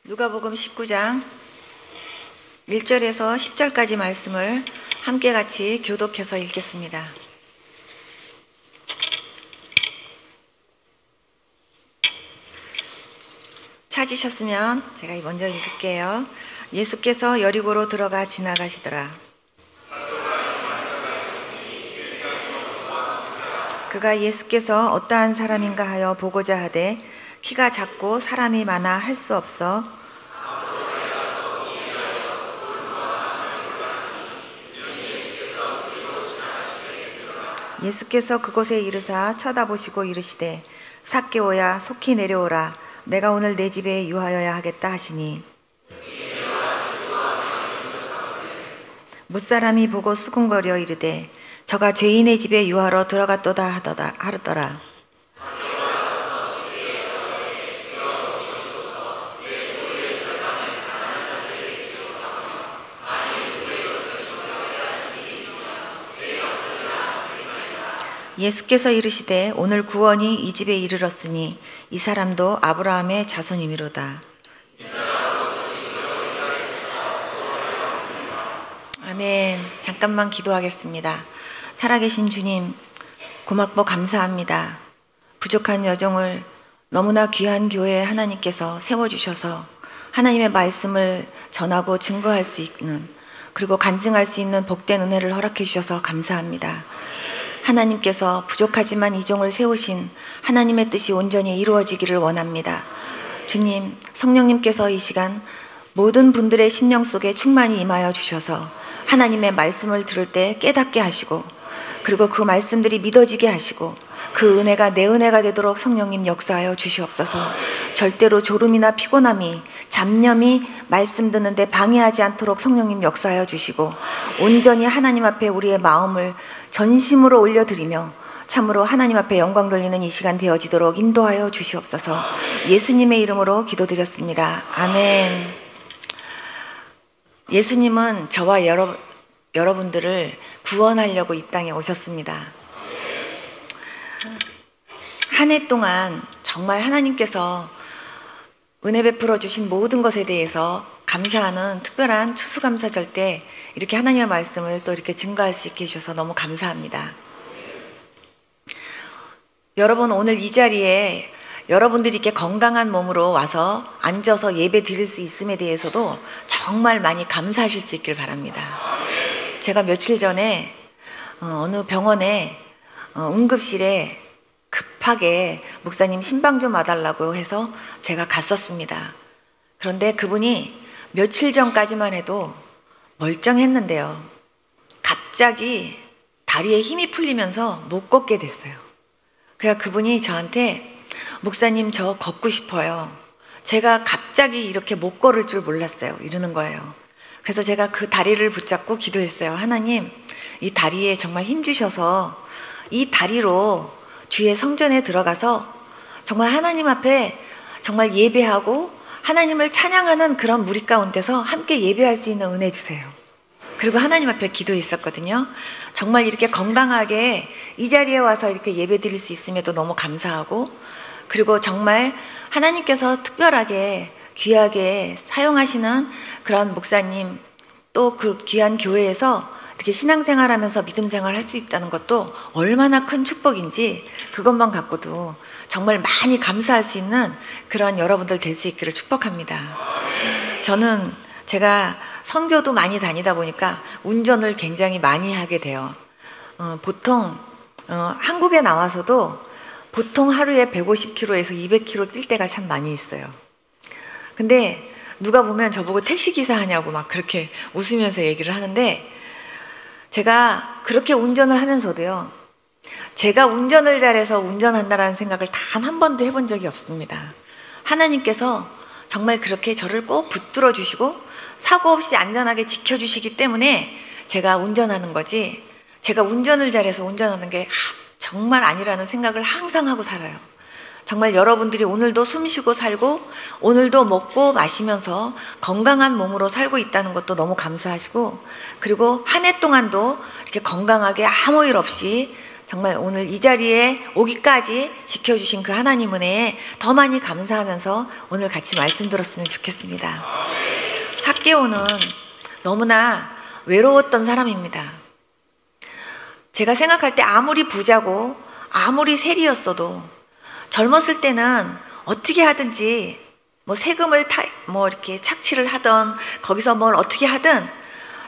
누가복음 19장 1절에서 10절까지 말씀을 함께 같이 교독해서 읽겠습니다. 찾으셨으면 제가 먼저 읽을게요. 예수께서 여리고로 들어가 지나가시더라. 그가 예수께서 어떠한 사람인가 하여 보고자 하되 키가 작고 사람이 많아 할 수 없어 예수께서 그곳에 이르사 쳐다보시고 이르시되 삭개오야 속히 내려오라 내가 오늘 내 집에 유하여야 하겠다 하시니 뭇사람이 보고 수군거려 이르되 저가 죄인의 집에 유하러 들어갔도다 하더라. 예수께서 이르시되 오늘 구원이 이 집에 이르렀으니 이 사람도 아브라함의 자손이미로다. 아멘. 잠깐만 기도하겠습니다. 살아계신 주님, 고맙고 감사합니다. 부족한 여정을 너무나 귀한 교회에 하나님께서 세워주셔서 하나님의 말씀을 전하고 증거할 수 있는, 그리고 간증할 수 있는 복된 은혜를 허락해 주셔서 감사합니다. 하나님께서 부족하지만 이 종을 세우신 하나님의 뜻이 온전히 이루어지기를 원합니다. 주님, 성령님께서 이 시간 모든 분들의 심령 속에 충만히 임하여 주셔서 하나님의 말씀을 들을 때 깨닫게 하시고, 그리고 그 말씀들이 믿어지게 하시고, 그 은혜가 내 은혜가 되도록 성령님 역사하여 주시옵소서. 절대로 졸음이나 피곤함이, 잡념이 말씀 듣는데 방해하지 않도록 성령님 역사하여 주시고, 온전히 하나님 앞에 우리의 마음을 전심으로 올려드리며 참으로 하나님 앞에 영광 돌리는 이 시간 되어지도록 인도하여 주시옵소서. 예수님의 이름으로 기도드렸습니다. 아멘. 예수님은 저와 여러분들을 구원하려고 이 땅에 오셨습니다. 한 해 동안 정말 하나님께서 은혜 베풀어 주신 모든 것에 대해서 감사하는 특별한 추수감사절 때 이렇게 하나님의 말씀을 또 이렇게 증거할 수 있게 해주셔서 너무 감사합니다. 여러분, 오늘 이 자리에 여러분들이 이렇게 건강한 몸으로 와서 앉아서 예배 드릴 수 있음에 대해서도 정말 많이 감사하실 수 있길 바랍니다. 제가 며칠 전에 어느 병원에 응급실에 급하게 목사님 신방 좀 와달라고 해서 제가 갔었습니다. 그런데 그분이 며칠 전까지만 해도 멀쩡했는데요, 갑자기 다리에 힘이 풀리면서 못 걷게 됐어요. 그래서 그분이 저한테 목사님 저 걷고 싶어요. 제가 갑자기 이렇게 못 걸을 줄 몰랐어요. 이러는 거예요. 그래서 제가 그 다리를 붙잡고 기도했어요. 하나님, 이 다리에 정말 힘 주셔서 이 다리로 주의 성전에 들어가서 정말 하나님 앞에 정말 예배하고 하나님을 찬양하는 그런 무리 가운데서 함께 예배할 수 있는 은혜 주세요. 그리고 하나님 앞에 기도했었거든요. 정말 이렇게 건강하게 이 자리에 와서 이렇게 예배 드릴 수 있음에도 너무 감사하고, 그리고 정말 하나님께서 특별하게 귀하게 사용하시는 그런 목사님, 또 그 귀한 교회에서 이렇게 신앙생활하면서 믿음생활 할 수 있다는 것도 얼마나 큰 축복인지 그것만 갖고도 정말 많이 감사할 수 있는 그런 여러분들 될 수 있기를 축복합니다. 저는 제가 선교도 많이 다니다 보니까 운전을 굉장히 많이 하게 돼요. 보통 한국에 나와서도 보통 하루에 150km에서 200km 뛸 때가 참 많이 있어요. 근데 누가 보면 저보고 택시기사 하냐고 막 그렇게 웃으면서 얘기를 하는데, 제가 그렇게 운전을 하면서도요, 제가 운전을 잘해서 운전한다라는 생각을 단 한 번도 해본 적이 없습니다. 하나님께서 정말 그렇게 저를 꼭 붙들어 주시고 사고 없이 안전하게 지켜주시기 때문에 제가 운전하는 거지, 제가 운전을 잘해서 운전하는 게 정말 아니라는 생각을 항상 하고 살아요. 정말 여러분들이 오늘도 숨쉬고 살고 오늘도 먹고 마시면서 건강한 몸으로 살고 있다는 것도 너무 감사하시고, 그리고 한 해 동안도 이렇게 건강하게 아무 일 없이 정말 오늘 이 자리에 오기까지 지켜주신 그 하나님 은혜에 더 많이 감사하면서 오늘 같이 말씀 들었으면 좋겠습니다. 삭개오는 너무나 외로웠던 사람입니다. 제가 생각할 때 아무리 부자고 아무리 세리였어도 젊었을 때는 어떻게 하든지 뭐 세금을 이렇게 착취를 하던 거기서 뭘 어떻게 하든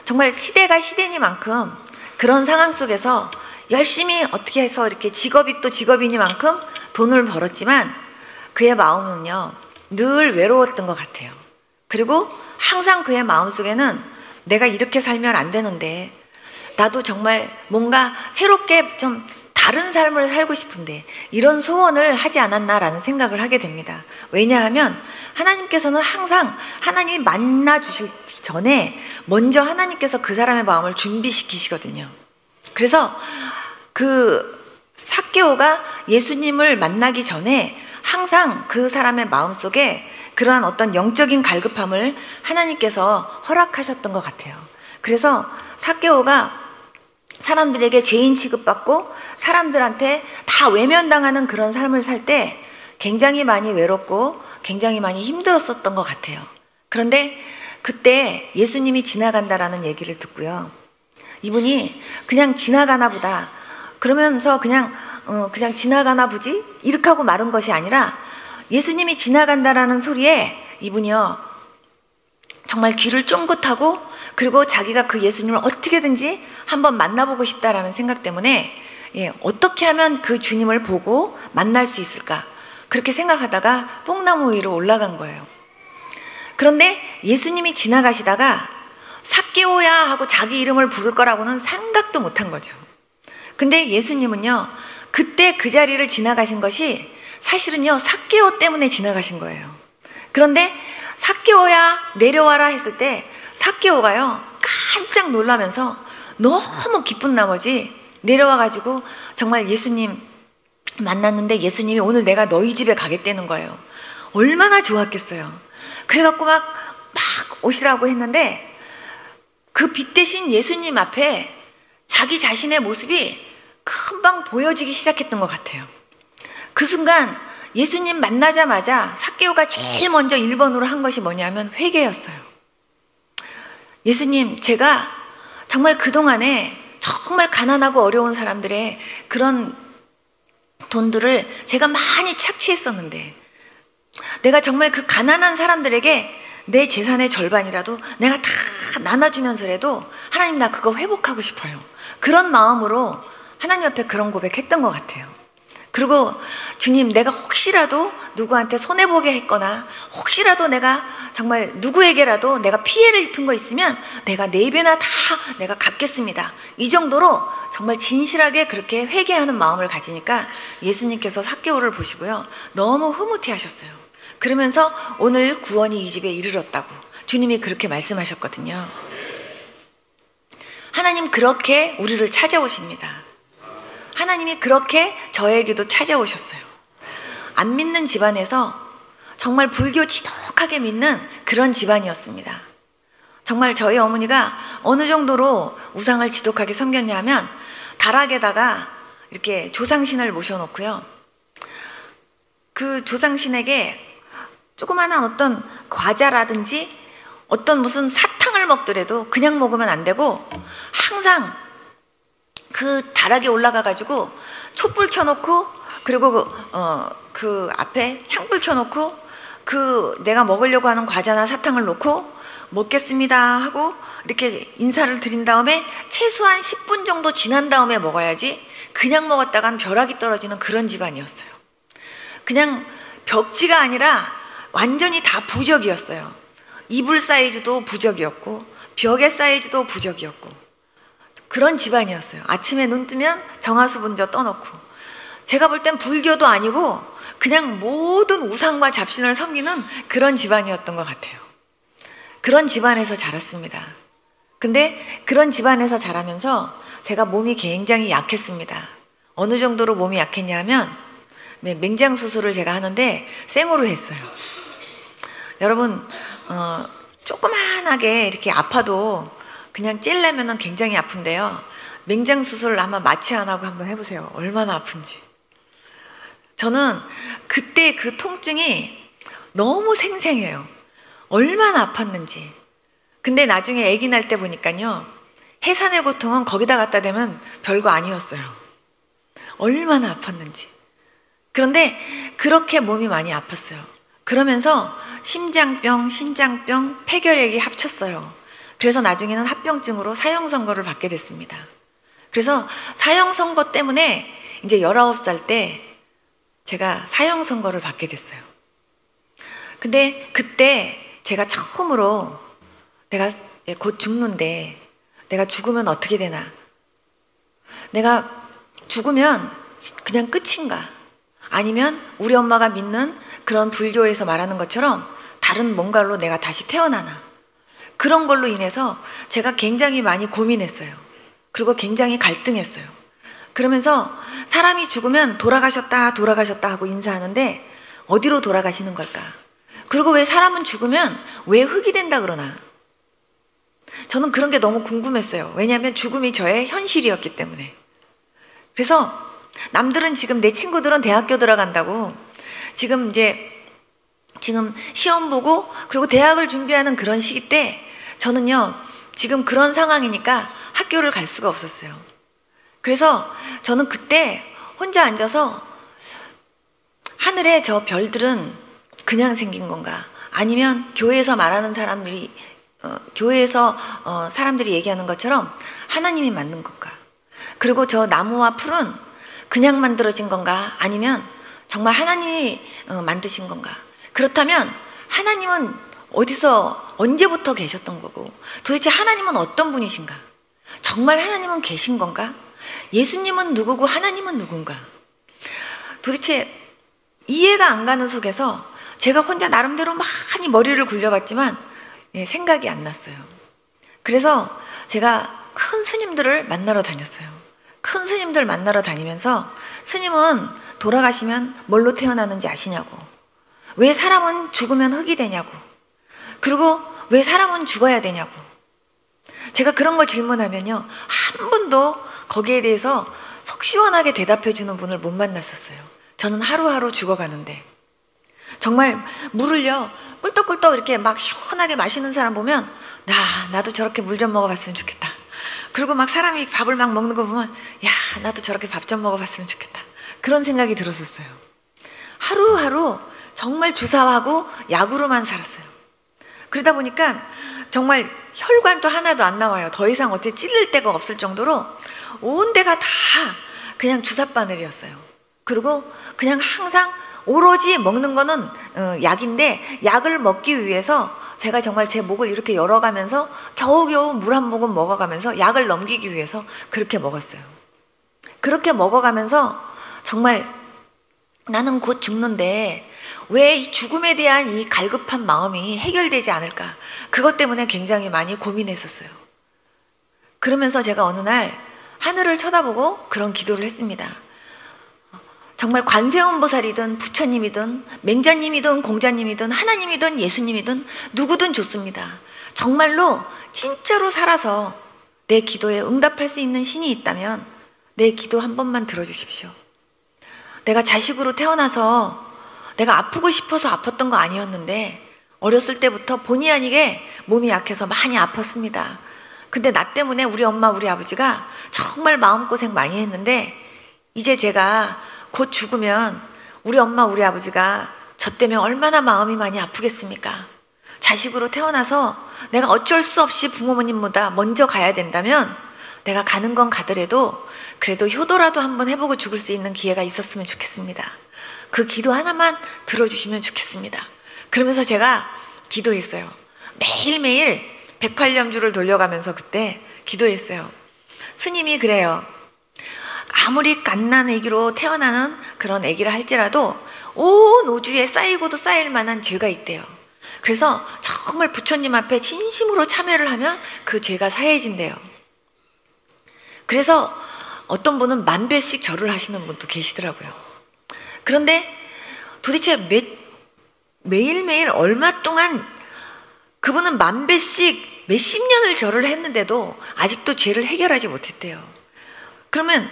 정말 시대가 시대니만큼 그런 상황 속에서 열심히 어떻게 해서 이렇게 직업이 또 직업이니만큼 돈을 벌었지만 그의 마음은요 늘 외로웠던 것 같아요. 그리고 항상 그의 마음속에는 내가 이렇게 살면 안 되는데 나도 정말 뭔가 새롭게 좀 다른 삶을 살고 싶은데 이런 소원을 하지 않았나라는 생각을 하게 됩니다. 왜냐하면 하나님께서는 항상 하나님이 만나 주실 전에 먼저 하나님께서 그 사람의 마음을 준비시키시거든요. 그래서 그 삭개오가 예수님을 만나기 전에 항상 그 사람의 마음속에 그러한 어떤 영적인 갈급함을 하나님께서 허락하셨던 것 같아요. 그래서 삭개오가 사람들에게 죄인 취급받고 사람들한테 다 외면당하는 그런 삶을 살 때 굉장히 많이 외롭고 굉장히 많이 힘들었었던 것 같아요. 그런데 그때 예수님이 지나간다라는 얘기를 듣고요. 이분이 그냥 지나가나 보다 그러면서 그냥 지나가나 보지 이렇게 하고 마른 것이 아니라 예수님이 지나간다라는 소리에 이분이요 정말 귀를 쫑긋하고 그리고 자기가 그 예수님을 어떻게든지 한번 만나보고 싶다라는 생각 때문에 어떻게 하면 그 주님을 보고 만날 수 있을까 그렇게 생각하다가 뽕나무 위로 올라간 거예요. 그런데 예수님이 지나가시다가 삭개오야 하고 자기 이름을 부를 거라고는 생각도 못한 거죠. 근데 예수님은요 그때 그 자리를 지나가신 것이 사실은요 삭개오 때문에 지나가신 거예요. 그런데 삭개오야 내려와라 했을 때 삭개오가요 깜짝 놀라면서 너무 기쁜 나머지 내려와가지고 정말 예수님 만났는데 예수님이 오늘 내가 너희 집에 가겠다는 거예요. 얼마나 좋았겠어요. 그래갖고 막 오시라고 했는데 그 빛 대신 예수님 앞에 자기 자신의 모습이 금방 보여지기 시작했던 것 같아요. 그 순간 예수님 만나자마자 삭개오가 제일 먼저 1번으로 한 것이 뭐냐면 회개였어요. 예수님, 제가 정말 그동안에 정말 가난하고 어려운 사람들의 그런 돈들을 제가 많이 착취했었는데 내가 정말 그 가난한 사람들에게 내 재산의 절반이라도 내가 다 나눠주면서라도 하나님 나 그거 회복하고 싶어요. 그런 마음으로 하나님 앞에 그런 고백했던 것 같아요. 그리고 주님 내가 혹시라도 누구한테 손해보게 했거나 혹시라도 내가 정말 누구에게라도 내가 피해를 입힌 거 있으면 내가 4배나 다 내가 갚겠습니다. 이 정도로 정말 진실하게 그렇게 회개하는 마음을 가지니까 예수님께서 삭개오를 보시고요 너무 흐뭇해 하셨어요. 그러면서 오늘 구원이 이 집에 이르렀다고 주님이 그렇게 말씀하셨거든요. 하나님 그렇게 우리를 찾아오십니다. 하나님이 그렇게 저에게도 찾아오셨어요. 안 믿는 집안에서 정말 불교 지독하게 믿는 그런 집안이었습니다. 정말 저희 어머니가 어느 정도로 우상을 지독하게 섬겼냐면 다락에다가 이렇게 조상신을 모셔놓고요. 그 조상신에게 조그마한 어떤 과자라든지 어떤 무슨 사탕을 먹더라도 그냥 먹으면 안 되고 항상 그 다락에 올라가가지고 촛불 켜놓고 그리고 그 앞에 향불 켜놓고 그 내가 먹으려고 하는 과자나 사탕을 놓고 먹겠습니다 하고 이렇게 인사를 드린 다음에 최소한 10분 정도 지난 다음에 먹어야지 그냥 먹었다간 벼락이 떨어지는 그런 집안이었어요. 그냥 벽지가 아니라 완전히 다 부적이었어요. 이불 사이즈도 부적이었고 벽의 사이즈도 부적이었고 그런 집안이었어요. 아침에 눈 뜨면 정화수 분저 떠놓고 제가 볼 땐 불교도 아니고 그냥 모든 우상과 잡신을 섬기는 그런 집안이었던 것 같아요. 그런 집안에서 자랐습니다. 근데 그런 집안에서 자라면서 제가 몸이 굉장히 약했습니다. 어느 정도로 몸이 약했냐면 맹장 수술을 제가 하는데 생으로 했어요. 여러분 조그만하게 이렇게 아파도 그냥 찔려면 굉장히 아픈데요. 맹장 수술 아마 마취 안 하고 한번 해보세요. 얼마나 아픈지. 저는 그때 그 통증이 너무 생생해요. 얼마나 아팠는지. 근데 나중에 아기 날 때 보니까요, 해산의 고통은 거기다 갖다 대면 별거 아니었어요. 얼마나 아팠는지. 그런데 그렇게 몸이 많이 아팠어요. 그러면서 심장병, 신장병, 폐결핵이 합쳤어요. 그래서 나중에는 합병증으로 사형선고를 받게 됐습니다. 그래서 사형선고 때문에 이제 19살 때 제가 사형선고를 받게 됐어요. 근데 그때 제가 처음으로 내가 곧 죽는데 내가 죽으면 어떻게 되나? 내가 죽으면 그냥 끝인가? 아니면 우리 엄마가 믿는 그런 불교에서 말하는 것처럼 다른 뭔가로 내가 다시 태어나나? 그런 걸로 인해서 제가 굉장히 많이 고민했어요. 그리고 굉장히 갈등했어요. 그러면서 사람이 죽으면 돌아가셨다 하고 인사하는데 어디로 돌아가시는 걸까? 그리고 왜 사람은 죽으면 왜 흙이 된다 그러나? 저는 그런 게 너무 궁금했어요. 왜냐하면 죽음이 저의 현실이었기 때문에. 그래서 남들은 지금 내 친구들은 대학교 들어간다고 지금 시험 보고 그리고 대학을 준비하는 그런 시기 때 저는요 지금 그런 상황이니까 학교를 갈 수가 없었어요. 그래서 저는 그때 혼자 앉아서 하늘에 저 별들은 그냥 생긴 건가? 아니면 교회에서 말하는 사람들이 교회에서 사람들이 얘기하는 것처럼 하나님이 만든 건가? 그리고 저 나무와 풀은 그냥 만들어진 건가? 아니면 정말 하나님이 만드신 건가? 그렇다면 하나님은 어디서 언제부터 계셨던 거고 도대체 하나님은 어떤 분이신가? 정말 하나님은 계신 건가? 예수님은 누구고 하나님은 누군가? 도대체 이해가 안 가는 속에서 제가 혼자 나름대로 많이 머리를 굴려봤지만 생각이 안 났어요. 그래서 제가 큰 스님들을 만나러 다녔어요. 큰 스님들 만나러 다니면서 스님은 돌아가시면 뭘로 태어나는지 아시냐고, 왜 사람은 죽으면 흙이 되냐고, 그리고 왜 사람은 죽어야 되냐고. 제가 그런 거 질문하면요 한 번도 거기에 대해서 속 시원하게 대답해 주는 분을 못 만났었어요. 저는 하루하루 죽어가는데 정말 물을요 꿀떡꿀떡 이렇게 막 시원하게 마시는 사람 보면 나도 저렇게 물 좀 먹어봤으면 좋겠다. 그리고 막 사람이 밥을 막 먹는 거 보면 야 나도 저렇게 밥 좀 먹어봤으면 좋겠다. 그런 생각이 들었었어요. 하루하루 정말 주사하고 약으로만 살았어요. 그러다 보니까 정말 혈관도 하나도 안 나와요. 더 이상 어떻게 찔릴 데가 없을 정도로 온 데가 다 그냥 주사바늘이었어요. 그리고 그냥 항상 오로지 먹는 거는 약인데 약을 먹기 위해서 제가 정말 제 목을 이렇게 열어가면서 겨우겨우 물 한 모금 먹어가면서 약을 넘기기 위해서 그렇게 먹었어요. 그렇게 먹어가면서 정말 나는 곧 죽는데 왜 이 죽음에 대한 이 갈급한 마음이 해결되지 않을까? 그것 때문에 굉장히 많이 고민했었어요. 그러면서 제가 어느 날 하늘을 쳐다보고 그런 기도를 했습니다. 정말 관세음보살이든 부처님이든 맹자님이든 공자님이든 하나님이든 예수님이든 누구든 좋습니다. 정말로 진짜로 살아서 내 기도에 응답할 수 있는 신이 있다면 내 기도 한 번만 들어주십시오. 내가 자식으로 태어나서 내가 아프고 싶어서 아팠던 거 아니었는데 어렸을 때부터 본의 아니게 몸이 약해서 많이 아팠습니다. 근데 나 때문에 우리 엄마 우리 아버지가 정말 마음고생 많이 했는데 이제 제가 곧 죽으면 우리 엄마 우리 아버지가 저 때문에 얼마나 마음이 많이 아프겠습니까? 자식으로 태어나서 내가 어쩔 수 없이 부모님보다 먼저 가야 된다면 내가 가는 건 가더라도 그래도 효도라도 한번 해보고 죽을 수 있는 기회가 있었으면 좋겠습니다. 그 기도 하나만 들어주시면 좋겠습니다. 그러면서 제가 기도했어요. 매일매일 108년주를 돌려가면서 그때 기도했어요. 스님이 그래요. 아무리 갓난 아기로 태어나는 그런 아기라 할지라도 온 우주에 쌓이고도 쌓일 만한 죄가 있대요. 그래서 정말 부처님 앞에 진심으로 참여를 하면 그 죄가 사해진대요. 그래서 어떤 분은 10,000배씩 절을 하시는 분도 계시더라고요. 그런데 도대체 매일매일 얼마 동안 그분은 10,000배씩 몇십 년을 절을 했는데도 아직도 죄를 해결하지 못했대요. 그러면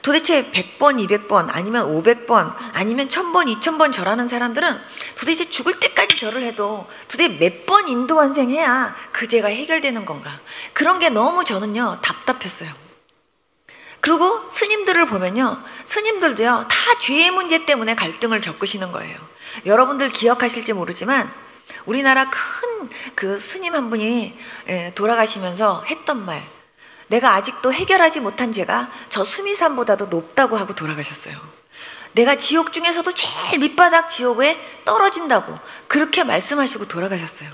도대체 100번, 200번, 아니면 500번, 아니면 1000번, 2000번 절하는 사람들은 도대체 죽을 때까지 절을 해도 도대체 몇 번 인도환생해야 그 죄가 해결되는 건가? 그런 게 너무 저는요, 답답했어요. 그리고 스님들을 보면요, 스님들도요, 다 죄의 문제 때문에 갈등을 겪으시는 거예요. 여러분들 기억하실지 모르지만 우리나라 큰 그 스님 한 분이 돌아가시면서 했던 말, 내가 아직도 해결하지 못한 죄가 저 수미산보다도 높다고 하고 돌아가셨어요. 내가 지옥 중에서도 제일 밑바닥 지옥에 떨어진다고 그렇게 말씀하시고 돌아가셨어요.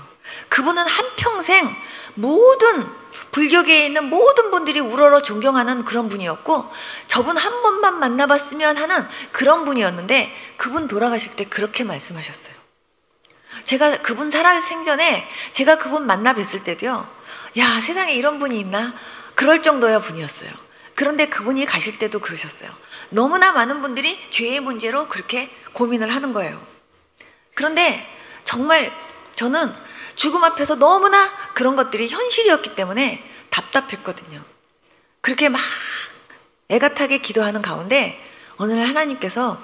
그분은 한평생 모든 불교계에 있는 모든 분들이 우러러 존경하는 그런 분이었고, 저분 한 번만 만나봤으면 하는 그런 분이었는데 그분 돌아가실 때 그렇게 말씀하셨어요. 제가 그분 살아생전에 제가 그분 만나 뵀을 때도요, 야, 세상에 이런 분이 있나? 그럴 정도의 분이었어요. 그런데 그분이 가실 때도 그러셨어요. 너무나 많은 분들이 죄의 문제로 그렇게 고민을 하는 거예요. 그런데 정말 저는 죽음 앞에서 너무나 그런 것들이 현실이었기 때문에 답답했거든요. 그렇게 막 애가타게 기도하는 가운데 어느 날 하나님께서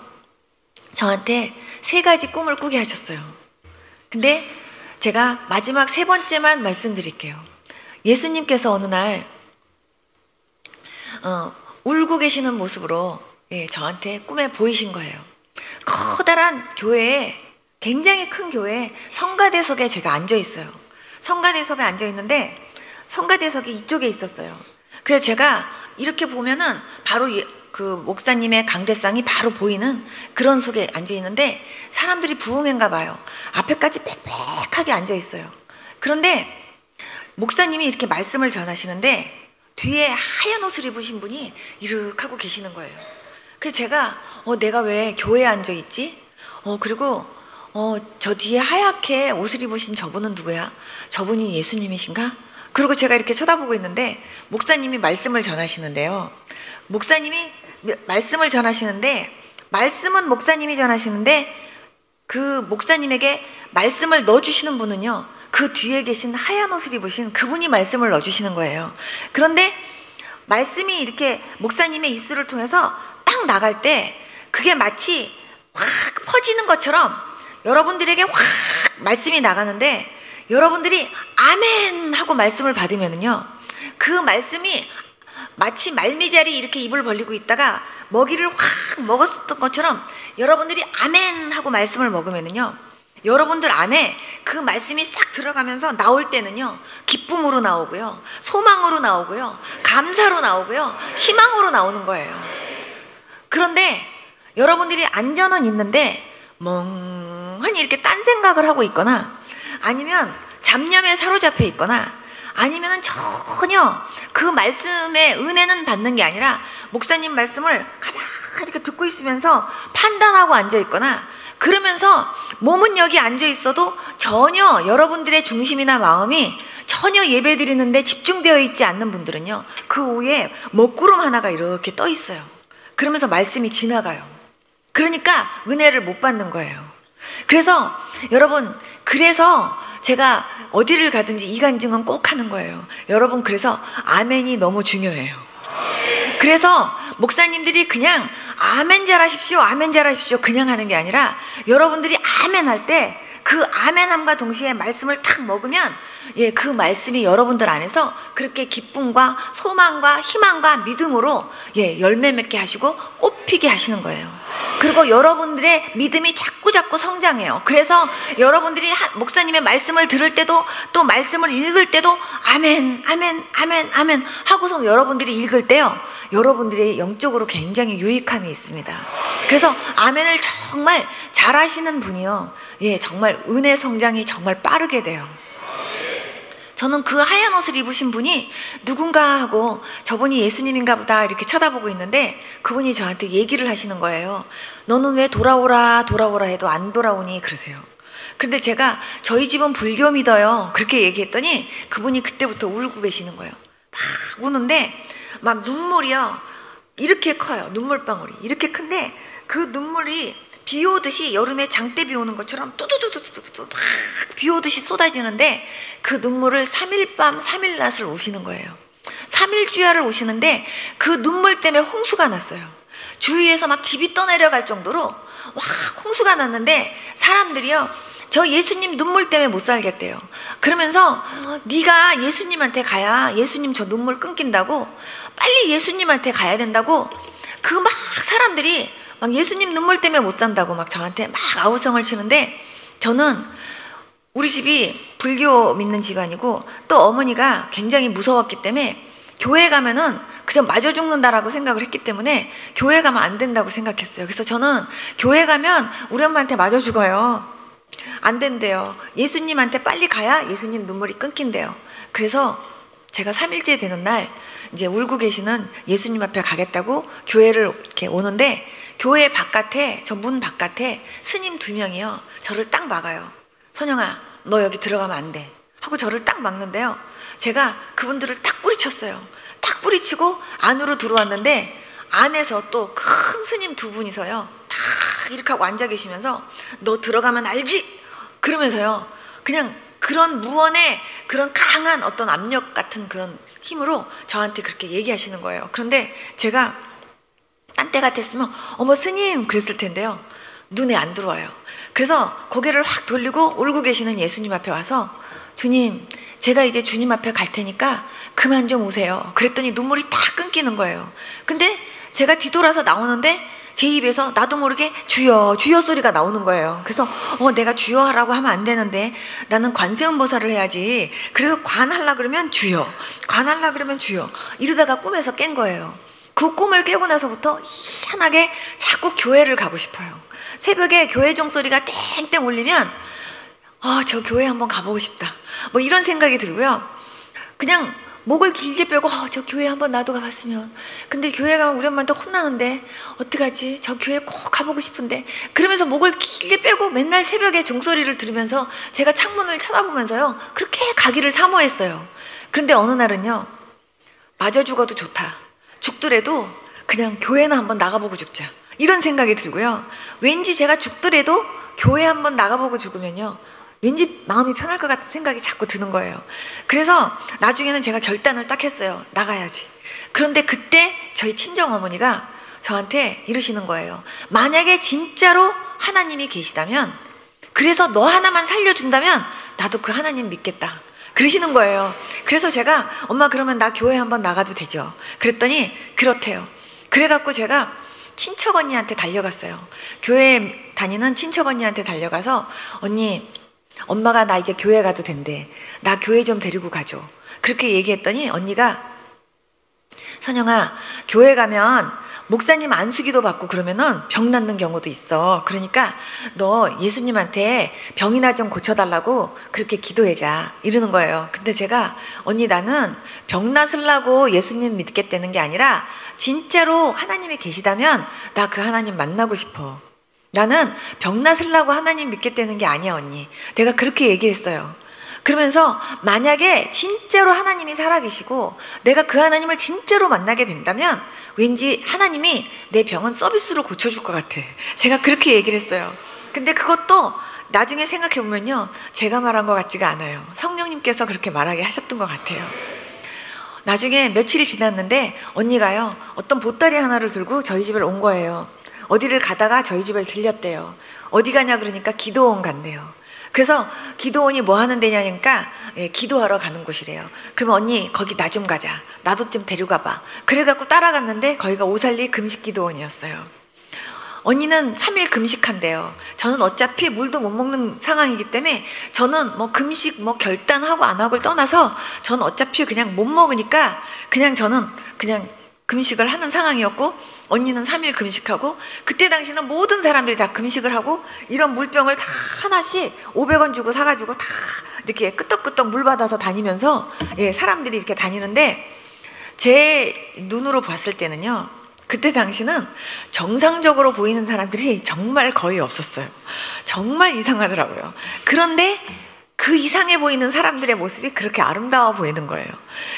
저한테 3가지 꿈을 꾸게 하셨어요. 근데 제가 마지막 3번째만 말씀드릴게요. 예수님께서 어느 날 울고 계시는 모습으로 저한테 꿈에 보이신 거예요. 커다란 교회에, 굉장히 큰 교회에 성가대석에 제가 앉아 있어요. 성가대석에 앉아 있는데 성가대석이 이쪽에 있었어요. 그래서 제가 이렇게 보면은 바로 그 목사님의 강대상이 바로 보이는 그런 속에 앉아 있는데 사람들이 부흥인가 봐요. 앞에까지 빽빽하게 앉아 있어요. 그런데 목사님이 이렇게 말씀을 전하시는데 뒤에 하얀 옷을 입으신 분이 이렇게 하고 계시는 거예요. 그래서 제가 내가 왜 교회에 앉아 있지? 그리고 저 뒤에 하얗게 옷을 입으신 저분은 누구야? 저분이 예수님이신가? 그리고 제가 이렇게 쳐다보고 있는데 목사님이 말씀을 전하시는데요. 목사님이 말씀을 전하시는데, 말씀은 목사님이 전하시는데 그 목사님에게 말씀을 넣어주시는 분은요, 그 뒤에 계신 하얀 옷을 입으신 그분이 말씀을 넣어주시는 거예요. 그런데 말씀이 이렇게 목사님의 입술을 통해서 딱 나갈 때 그게 마치 확 퍼지는 것처럼 여러분들에게 확 말씀이 나가는데, 여러분들이 아멘 하고 말씀을 받으면은요, 그 말씀이 마치 말미잘이 이렇게 입을 벌리고 있다가 먹이를 확 먹었던 것처럼 여러분들이 아멘 하고 말씀을 먹으면은요, 여러분들 안에 그 말씀이 싹 들어가면서 나올 때는요, 기쁨으로 나오고요, 소망으로 나오고요, 감사로 나오고요, 희망으로 나오는 거예요. 그런데 여러분들이 앉아는 있는데 멍하니 이렇게 딴 생각을 하고 있거나, 아니면 잡념에 사로잡혀 있거나, 아니면 전혀 그 말씀의 은혜는 받는 게 아니라 목사님 말씀을 가만히 이렇게 듣고 있으면서 판단하고 앉아 있거나, 그러면서 몸은 여기 앉아 있어도 전혀 여러분들의 중심이나 마음이 전혀 예배 드리는데 집중되어 있지 않는 분들은요, 그 위에 먹구름 하나가 이렇게 떠 있어요. 그러면서 말씀이 지나가요. 그러니까 은혜를 못 받는 거예요. 그래서 여러분, 그래서 제가 어디를 가든지 이 간증은 꼭 하는 거예요. 여러분, 그래서 아멘이 너무 중요해요. 그래서 목사님들이 그냥 아멘 잘하십시오, 아멘 잘하십시오 그냥 하는 게 아니라, 여러분들이 아멘 할 때 그 아멘함과 동시에 말씀을 탁 먹으면 그 말씀이 여러분들 안에서 그렇게 기쁨과 소망과 희망과 믿음으로 열매 맺게 하시고 꽃피게 하시는 거예요. 그리고 여러분들의 믿음이 자꾸 성장해요. 그래서 여러분들이 목사님의 말씀을 들을 때도, 또 말씀을 읽을 때도 아멘 아멘 아멘 아멘 하고서 여러분들이 읽을 때요, 여러분들이 영적으로 굉장히 유익함이 있습니다. 그래서 아멘을 정말 잘하시는 분이요, 정말 은혜 성장이 정말 빠르게 돼요. 저는 그 하얀 옷을 입으신 분이 누군가 하고 저분이 예수님인가 보다 이렇게 쳐다보고 있는데, 그분이 저한테 얘기를 하시는 거예요. 너는 왜 돌아오라 해도 안 돌아오니? 그러세요. 근데 제가 저희 집은 불교 믿어요 그렇게 얘기했더니 그분이 그때부터 울고 계시는 거예요. 막 우는데 막 눈물이요, 이렇게 커요. 눈물방울이 이렇게 큰데 그 눈물이 비 오듯이, 여름에 장대 비 오는 것처럼 뚜두두두두두 막 비 오듯이 쏟아지는데 그 눈물을 3일 밤 3일 낮을 우시는 거예요. 3일주야를 오시는데 그 눈물 때문에 홍수가 났어요. 주위에서 막 집이 떠내려갈 정도로 와 홍수가 났는데 사람들이요 저 예수님 눈물 때문에 못 살겠대요. 그러면서 네가 예수님한테 가야 예수님 저 눈물 끊긴다고, 빨리 예수님한테 가야 된다고, 그 막 사람들이 막 예수님 눈물 때문에 못 산다고 막 저한테 막 아우성을 치는데, 저는 우리 집이 불교 믿는 집안이고 또 어머니가 굉장히 무서웠기 때문에 교회 가면은 그냥 맞아 죽는다라고 생각을 했기 때문에 교회 가면 안 된다고 생각했어요. 그래서 저는 교회 가면 우리 엄마한테 맞아 죽어요. 안 된대요. 예수님한테 빨리 가야 예수님 눈물이 끊긴대요. 그래서 제가 3일째 되는 날 이제 울고 계시는 예수님 앞에 가겠다고 교회를 이렇게 오는데, 교회 바깥에, 저 문 바깥에 스님 2명이요 저를 딱 막아요. 선영아 너 여기 들어가면 안 돼 하고 저를 딱 막는데요, 제가 그분들을 딱 뿌리쳤어요. 딱 뿌리치고 안으로 들어왔는데 안에서 또 큰 스님 2분이서요 딱 이렇게 하고 앉아 계시면서 너 들어가면 알지? 그러면서요 그냥 그런 무언의 그런 강한 어떤 압력 같은 그런 힘으로 저한테 그렇게 얘기하시는 거예요. 그런데 제가 딴 때 같았으면 어머 스님 그랬을 텐데요, 눈에 안 들어와요. 그래서 고개를 확 돌리고 울고 계시는 예수님 앞에 와서 주님 제가 이제 주님 앞에 갈 테니까 그만 좀 오세요. 그랬더니 눈물이 딱 끊기는 거예요. 근데 제가 뒤돌아서 나오는데 제 입에서 나도 모르게 주여 주여 소리가 나오는 거예요. 그래서 내가 주여 하라고 하면 안 되는데 나는 관세음보살을 해야지. 그리고 관하려 그러면 주여, 관하려 그러면 주여, 이러다가 꿈에서 깬 거예요. 그 꿈을 깨고 나서부터 희한하게 자꾸 교회를 가고 싶어요. 새벽에 교회 종소리가 땡땡 울리면 저 교회 한번 가보고 싶다 뭐 이런 생각이 들고요. 그냥 목을 길게 빼고 저 교회 한번 나도 가봤으면, 근데 교회 가면 우리 엄마한테 혼나는데 어떡하지, 저 교회 꼭 가보고 싶은데, 그러면서 목을 길게 빼고 맨날 새벽에 종소리를 들으면서 제가 창문을 쳐다보면서요 그렇게 가기를 사모했어요. 그런데 어느 날은요 맞아 죽어도 좋다, 죽더라도 그냥 교회나 한번 나가보고 죽자 이런 생각이 들고요. 왠지 제가 죽더라도 교회 한번 나가보고 죽으면요 왠지 마음이 편할 것 같은 생각이 자꾸 드는 거예요. 그래서 나중에는 제가 결단을 딱 했어요. 나가야지. 그런데 그때 저희 친정어머니가 저한테 이러시는 거예요. 만약에 진짜로 하나님이 계시다면, 그래서 너 하나만 살려준다면 나도 그 하나님 믿겠다 그러시는 거예요. 그래서 제가 엄마 그러면 나 교회 한번 나가도 되죠? 그랬더니 그렇대요. 그래갖고 제가 친척 언니한테 달려갔어요. 교회 다니는 친척 언니한테 달려가서 언니 엄마가 나 이제 교회 가도 된대, 나 교회 좀 데리고 가줘. 그렇게 얘기했더니 언니가 선영아 교회 가면 목사님 안수기도 받고 그러면은 병 낫는 경우도 있어. 그러니까 너 예수님한테 병이나 좀 고쳐달라고 그렇게 기도해자 이러는 거예요. 근데 제가 언니 나는 병 낫으려고 예수님 믿겠다는 게 아니라 진짜로 하나님이 계시다면 나 그 하나님 만나고 싶어. 나는 병 낫으려고 하나님 믿겠다는 게 아니야 언니. 내가 그렇게 얘기했어요. 그러면서 만약에 진짜로 하나님이 살아계시고 내가 그 하나님을 진짜로 만나게 된다면 왠지 하나님이 내 병은 서비스로 고쳐줄 것 같아. 제가 그렇게 얘기를 했어요. 근데 그것도 나중에 생각해보면요 제가 말한 것 같지가 않아요. 성령님께서 그렇게 말하게 하셨던 것 같아요. 나중에 며칠이 지났는데 언니가요 어떤 보따리 하나를 들고 저희 집을 온 거예요. 어디를 가다가 저희 집을 들렸대요. 어디 가냐 그러니까 기도원 간대요. 그래서 기도원이 뭐 하는 데냐니까 기도하러 가는 곳이래요. 그러면 언니 거기 나 좀 가자, 나도 좀 데려가 봐. 그래갖고 따라갔는데 거기가 오살리 금식기도원이었어요. 언니는 3일 금식한대요. 저는 어차피 물도 못 먹는 상황이기 때문에 저는 뭐 금식 뭐 결단하고 안 하고를 떠나서 저는 어차피 그냥 못 먹으니까 저는 금식을 하는 상황이었고, 언니는 3일 금식하고, 그때 당시는 모든 사람들이 다 금식을 하고 이런 물병을 다 하나씩 500원 주고 사가지고 다 이렇게 끄떡끄떡 물 받아서 다니면서 사람들이 이렇게 다니는데, 제 눈으로 봤을 때는요 그때 당시는 정상적으로 보이는 사람들이 정말 거의 없었어요. 정말 이상하더라고요. 그런데 그 이상해 보이는 사람들의 모습이 그렇게 아름다워 보이는 거예요.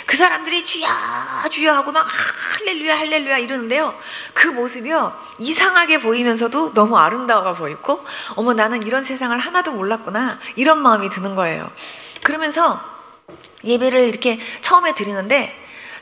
그 사람들이 주여 주여 하고 막 할렐루야 할렐루야 이러는데요 그 모습이요 이상하게 보이면서도 너무 아름다워 보이고, 어머 나는 이런 세상을 하나도 몰랐구나 이런 마음이 드는 거예요. 그러면서 예배를 이렇게 처음에 드리는데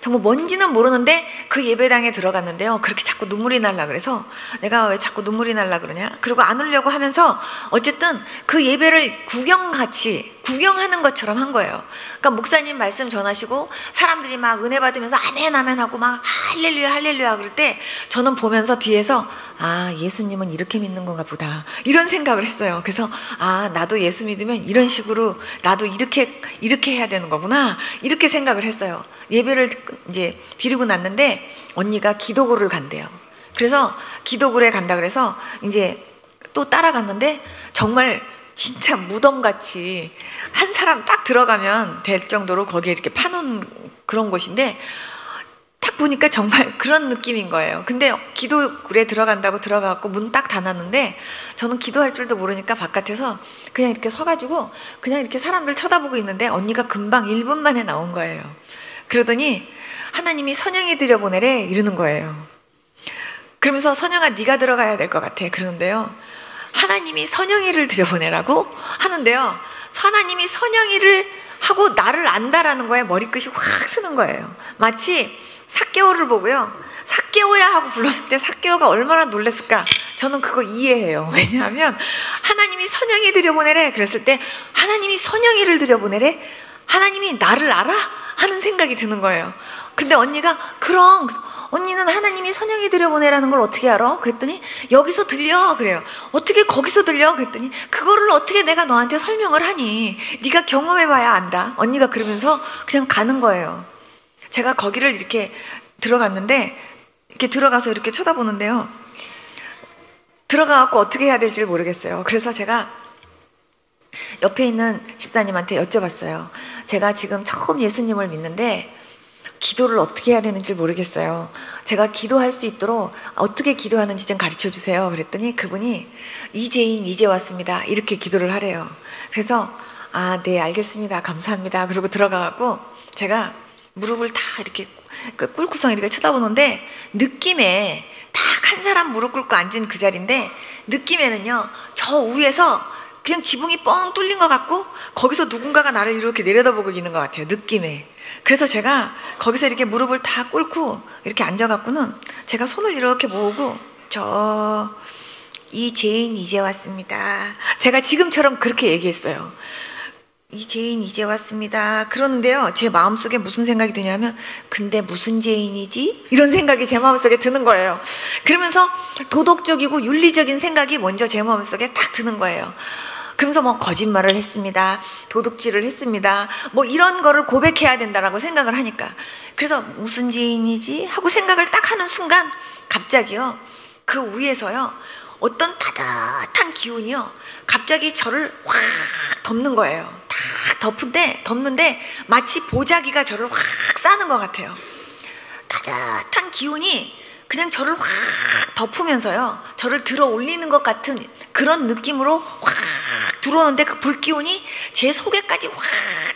정말 뭔지는 모르는데 그 예배당에 들어갔는데요. 그렇게 자꾸 눈물이 날라 그래서 내가 왜 자꾸 눈물이 날라 그러냐? 그리고 안 울려고 하면서 어쨌든 그 예배를 구경하는 것처럼 한 거예요. 그러니까 목사님 말씀 전하시고 사람들이 막 은혜 받으면서 아멘 아멘 하고 막 할렐루야 할렐루야 그럴 때 저는 보면서 뒤에서 아, 예수님은 이렇게 믿는 건가 보다 이런 생각을 했어요. 그래서 아, 나도 예수 믿으면 이런 식으로 나도 이렇게 해야 되는 거구나 이렇게 생각을 했어요. 예배를 이제 드리고 났는데 언니가 기도고를 간대요. 그래서 기도고에 간다 그래서 이제 또 따라갔는데 정말 진짜 무덤같이 한 사람 딱 들어가면 될 정도로 거기에 이렇게 파놓은 그런 곳인데 딱 보니까 정말 그런 느낌인 거예요. 근데 기도굴에 들어간다고 들어가고 문 딱 닫았는데 저는 기도할 줄도 모르니까 바깥에서 그냥 이렇게 서가지고 그냥 이렇게 사람들 쳐다보고 있는데 언니가 금방 1분 만에 나온 거예요. 그러더니 하나님이 선영이 들여보내래 이러는 거예요. 그러면서 선영아 네가 들어가야 될 것 같아 그러는데요. 하나님이 선영이를 들여보내라고 하는데요. 하나님이 선영이를 하고 나를 안다라는 거에 머리끝이 확 쓰는 거예요. 마치 삭개오를 보고요. 삭개오야 하고 불렀을 때 삭개오가 얼마나 놀랐을까. 저는 그거 이해해요. 왜냐하면 하나님이 선영이 들여보내래 그랬을 때 하나님이 선영이를 들여보내래? 하나님이 나를 알아? 하는 생각이 드는 거예요. 근데 언니가 그럼 언니는 하나님이 선영이 들여보내라는 걸 어떻게 알아? 그랬더니 여기서 들려 그래요. 어떻게 거기서 들려? 그랬더니 그거를 어떻게 내가 너한테 설명을 하니 네가 경험해봐야 안다. 언니가 그러면서 그냥 가는 거예요. 제가 거기를 이렇게 들어갔는데 이렇게 들어가서 이렇게 쳐다보는데요. 들어가갖고 어떻게 해야 될지 모르겠어요. 그래서 제가 옆에 있는 집사님한테 여쭤봤어요. 제가 지금 처음 예수님을 믿는데 기도를 어떻게 해야 되는지 모르겠어요. 제가 기도할 수 있도록 어떻게 기도하는지 좀 가르쳐 주세요. 그랬더니 그분이 이재인 이제 왔습니다. 이렇게 기도를 하래요. 그래서 아, 네, 알겠습니다. 감사합니다. 그러고 들어가갖고 제가 무릎을 다 이렇게 꿇고서 이렇게 쳐다보는데 느낌에 딱 한 사람 무릎 꿇고 앉은 그 자리인데 느낌에는요. 저 위에서 그냥 지붕이 뻥 뚫린 것 같고 거기서 누군가가 나를 이렇게 내려다보고 있는 것 같아요. 느낌에. 그래서 제가 거기서 이렇게 무릎을 다 꿇고 이렇게 앉아갖고는 제가 손을 이렇게 모으고 저 이재인 이제 왔습니다. 제가 지금처럼 그렇게 얘기했어요. 이재인 이제 왔습니다. 그러는데요. 제 마음속에 무슨 생각이 드냐면 근데 무슨 재인이지? 이런 생각이 제 마음속에 드는 거예요. 그러면서 도덕적이고 윤리적인 생각이 먼저 제 마음속에 딱 드는 거예요. 그러면서 뭐 거짓말을 했습니다. 도둑질을 했습니다. 뭐 이런 거를 고백해야 된다라고 생각을 하니까. 그래서 무슨 죄인이지? 하고 생각을 딱 하는 순간 갑자기요. 그 위에서요. 어떤 따뜻한 기운이요. 갑자기 저를 확 덮는 거예요. 딱 덮는데 마치 보자기가 저를 확 싸는 것 같아요. 따뜻한 기운이 그냥 저를 확 덮으면서요. 저를 들어 올리는 것 같은 그런 느낌으로 확 들어오는데 그 불기운이 제 속에까지 확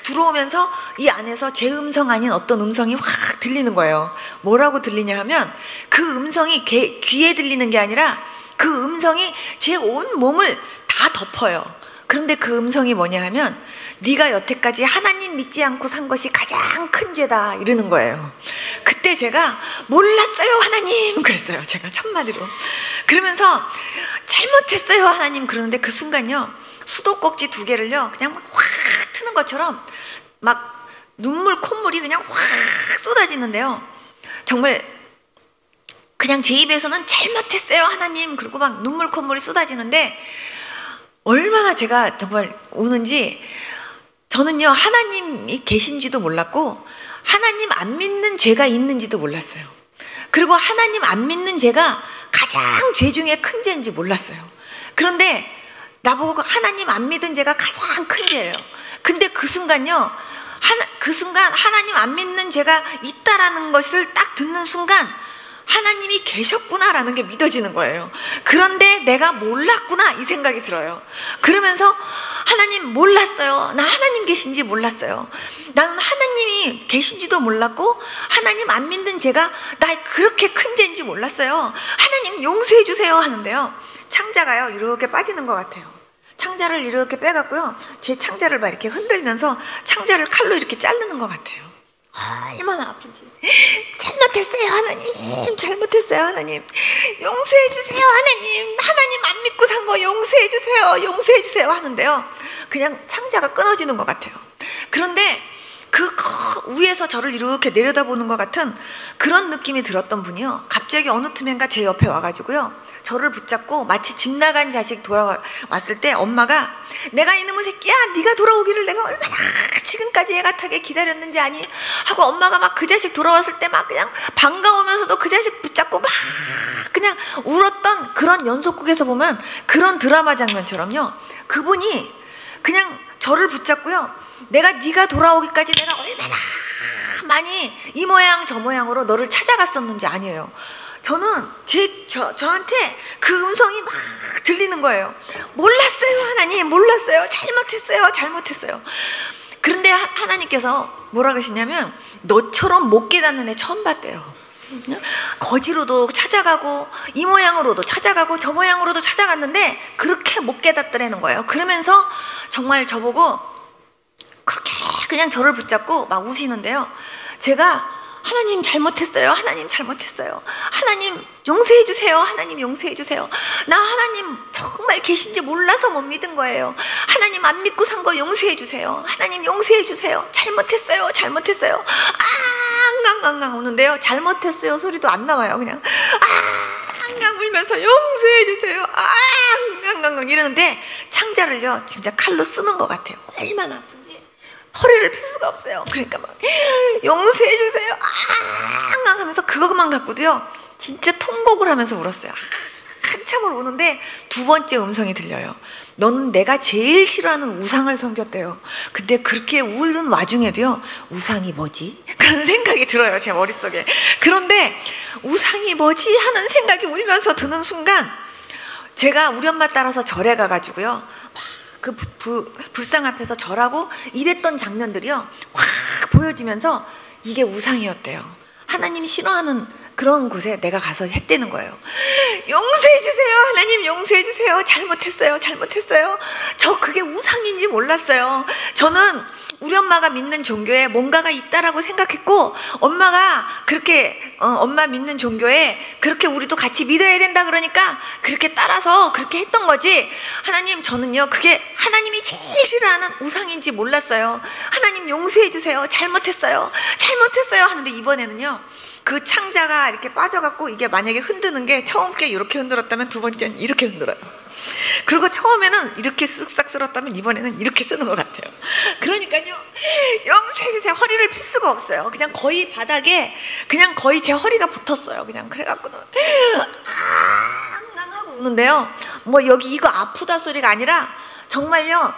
들어오면서 이 안에서 제 음성 아닌 어떤 음성이 확 들리는 거예요. 뭐라고 들리냐 하면 그 음성이 귀에 들리는 게 아니라 그 음성이 제 온 몸을 다 덮어요. 그런데 그 음성이 뭐냐 하면 네가 여태까지 하나님 믿지 않고 산 것이 가장 큰 죄다 이러는 거예요. 그때 제가 몰랐어요 하나님 그랬어요. 제가 첫마디로. 그러면서 잘못했어요 하나님 그러는데 그 순간요. 수도꼭지 2개를요. 그냥 확 트는 것처럼 막 눈물 콧물이 그냥 확 쏟아지는데요. 정말 그냥 제 입에서는 잘못했어요 하나님 그리고 막 눈물 콧물이 쏟아지는데 얼마나 제가 정말 우는지 저는요 하나님이 계신지도 몰랐고 하나님 안 믿는 죄가 있는지도 몰랐어요. 그리고 하나님 안 믿는 죄가 가장 죄 중에 큰 죄인지 몰랐어요. 그런데 나보고 하나님 안 믿은 죄가 가장 큰 죄예요. 근데 그 순간요 그 순간 하나님 안 믿는 죄가 있다라는 것을 딱 듣는 순간 하나님이 계셨구나라는 게 믿어지는 거예요. 그런데 내가 몰랐구나 이 생각이 들어요. 그러면서 하나님 몰랐어요. 나 하나님 계신지 몰랐어요. 나는 하나님이 계신지도 몰랐고 하나님 안 믿는 제가 나 그렇게 큰 죄인지 몰랐어요. 하나님 용서해 주세요 하는데요. 창자가요 이렇게 빠지는 것 같아요. 창자를 이렇게 빼갖고요. 제 창자를 막 이렇게 흔들면서 창자를 칼로 이렇게 자르는 것 같아요. 얼마나 아픈지. 잘못했어요 하나님, 잘못했어요 하나님, 용서해 주세요 하나님, 하나님 안 믿고 산 거 용서해 주세요, 용서해 주세요 하는데요, 그냥 창자가 끊어지는 것 같아요. 그런데 그 위에서 저를 이렇게 내려다보는 것 같은 그런 느낌이 들었던 분이요, 갑자기 어느 틈엔가 제 옆에 와가지고요, 저를 붙잡고 마치 집 나간 자식 돌아왔을 때 엄마가 내가 이놈의 새끼야, 네가 돌아오기를 내가 얼마나 지금까지 애가 타게 기다렸는지 아니? 하고 엄마가 막 그 자식 돌아왔을 때 막 그냥 반가우면서도 그 자식 붙잡고 막 그냥 울었던 그런 연속극에서 보면 그런 드라마 장면처럼요, 그분이 그냥 저를 붙잡고요, 네가 돌아오기까지 내가 얼마나 많이 이 모양 저 모양으로 너를 찾아갔었는지 아니에요. 저는 저한테 그 음성이 막 들리는 거예요. 몰랐어요 하나님, 몰랐어요, 잘못했어요. 그런데 하나님께서 뭐라 그러시냐면, 너처럼 못 깨닫는 애 처음 봤대요. 거지로도 찾아가고 이 모양으로도 찾아가고 저 모양으로도 찾아갔는데 그렇게 못 깨닫더라는 거예요. 그러면서 정말 저보고 그렇게 그냥 저를 붙잡고 막 우시는데요, 제가 하나님 잘못했어요, 하나님 잘못했어요, 하나님 용서해 주세요, 하나님 용서해 주세요, 나 하나님 정말 계신지 몰라서 못 믿은 거예요, 하나님 안 믿고 산 거 용서해 주세요, 하나님 용서해 주세요, 잘못했어요 앙앙앙 우는데요, 잘못했어요 소리도 안 나와요. 그냥 앙앙 울면서 용서해 주세요 앙앙앙 이러는데 창자를요 진짜 칼로 쓰는 것 같아요. 얼마나 아픈지 허리를 펼 수가 없어요. 그러니까 막 용서해 주세요 앙앙 하면서 그것만 갖고도요 진짜 통곡을 하면서 울었어요. 한참을 우는데 두 번째 음성이 들려요. 너는 내가 제일 싫어하는 우상을 섬겼대요. 근데 그렇게 우는 와중에도요, 우상이 뭐지? 그런 생각이 들어요, 제 머릿속에. 그런데 우상이 뭐지? 하는 생각이 울면서 드는 순간 제가 우리 엄마 따라서 절에 가가지고요, 그 불상 앞에서 절하고 이랬던 장면들이요 확 보여지면서 이게 우상이었대요. 하나님 싫어하는 그런 곳에 내가 가서 했다는 거예요. 용서해 주세요 하나님, 용서해 주세요, 잘못했어요. 저 그게 우상인지 몰랐어요. 저는 우리 엄마가 믿는 종교에 뭔가가 있다라고 생각했고, 엄마가 그렇게 엄마 믿는 종교에 그렇게 우리도 같이 믿어야 된다 그러니까 그렇게 따라서 그렇게 했던 거지, 하나님 저는요 그게 하나님이 제일 싫어하는 우상인지 몰랐어요. 하나님 용서해 주세요, 잘못했어요 하는데 이번에는요 그 창자가 이렇게 빠져갖고 이게 만약에 흔드는 게 처음 게 이렇게 흔들었다면 두 번째는 이렇게 흔들어요. 그리고 처음에는 이렇게 쓱싹 쓸었다면 이번에는 이렇게 쓰는 것 같아요. 그러니까요 용서해 주세요, 허리를 필 수가 없어요. 그냥 거의 바닥에 그냥 거의 제 허리가 붙었어요. 그냥 그래갖고는 하고 우는데요, 뭐 여기 이거 아프다 소리가 아니라 정말요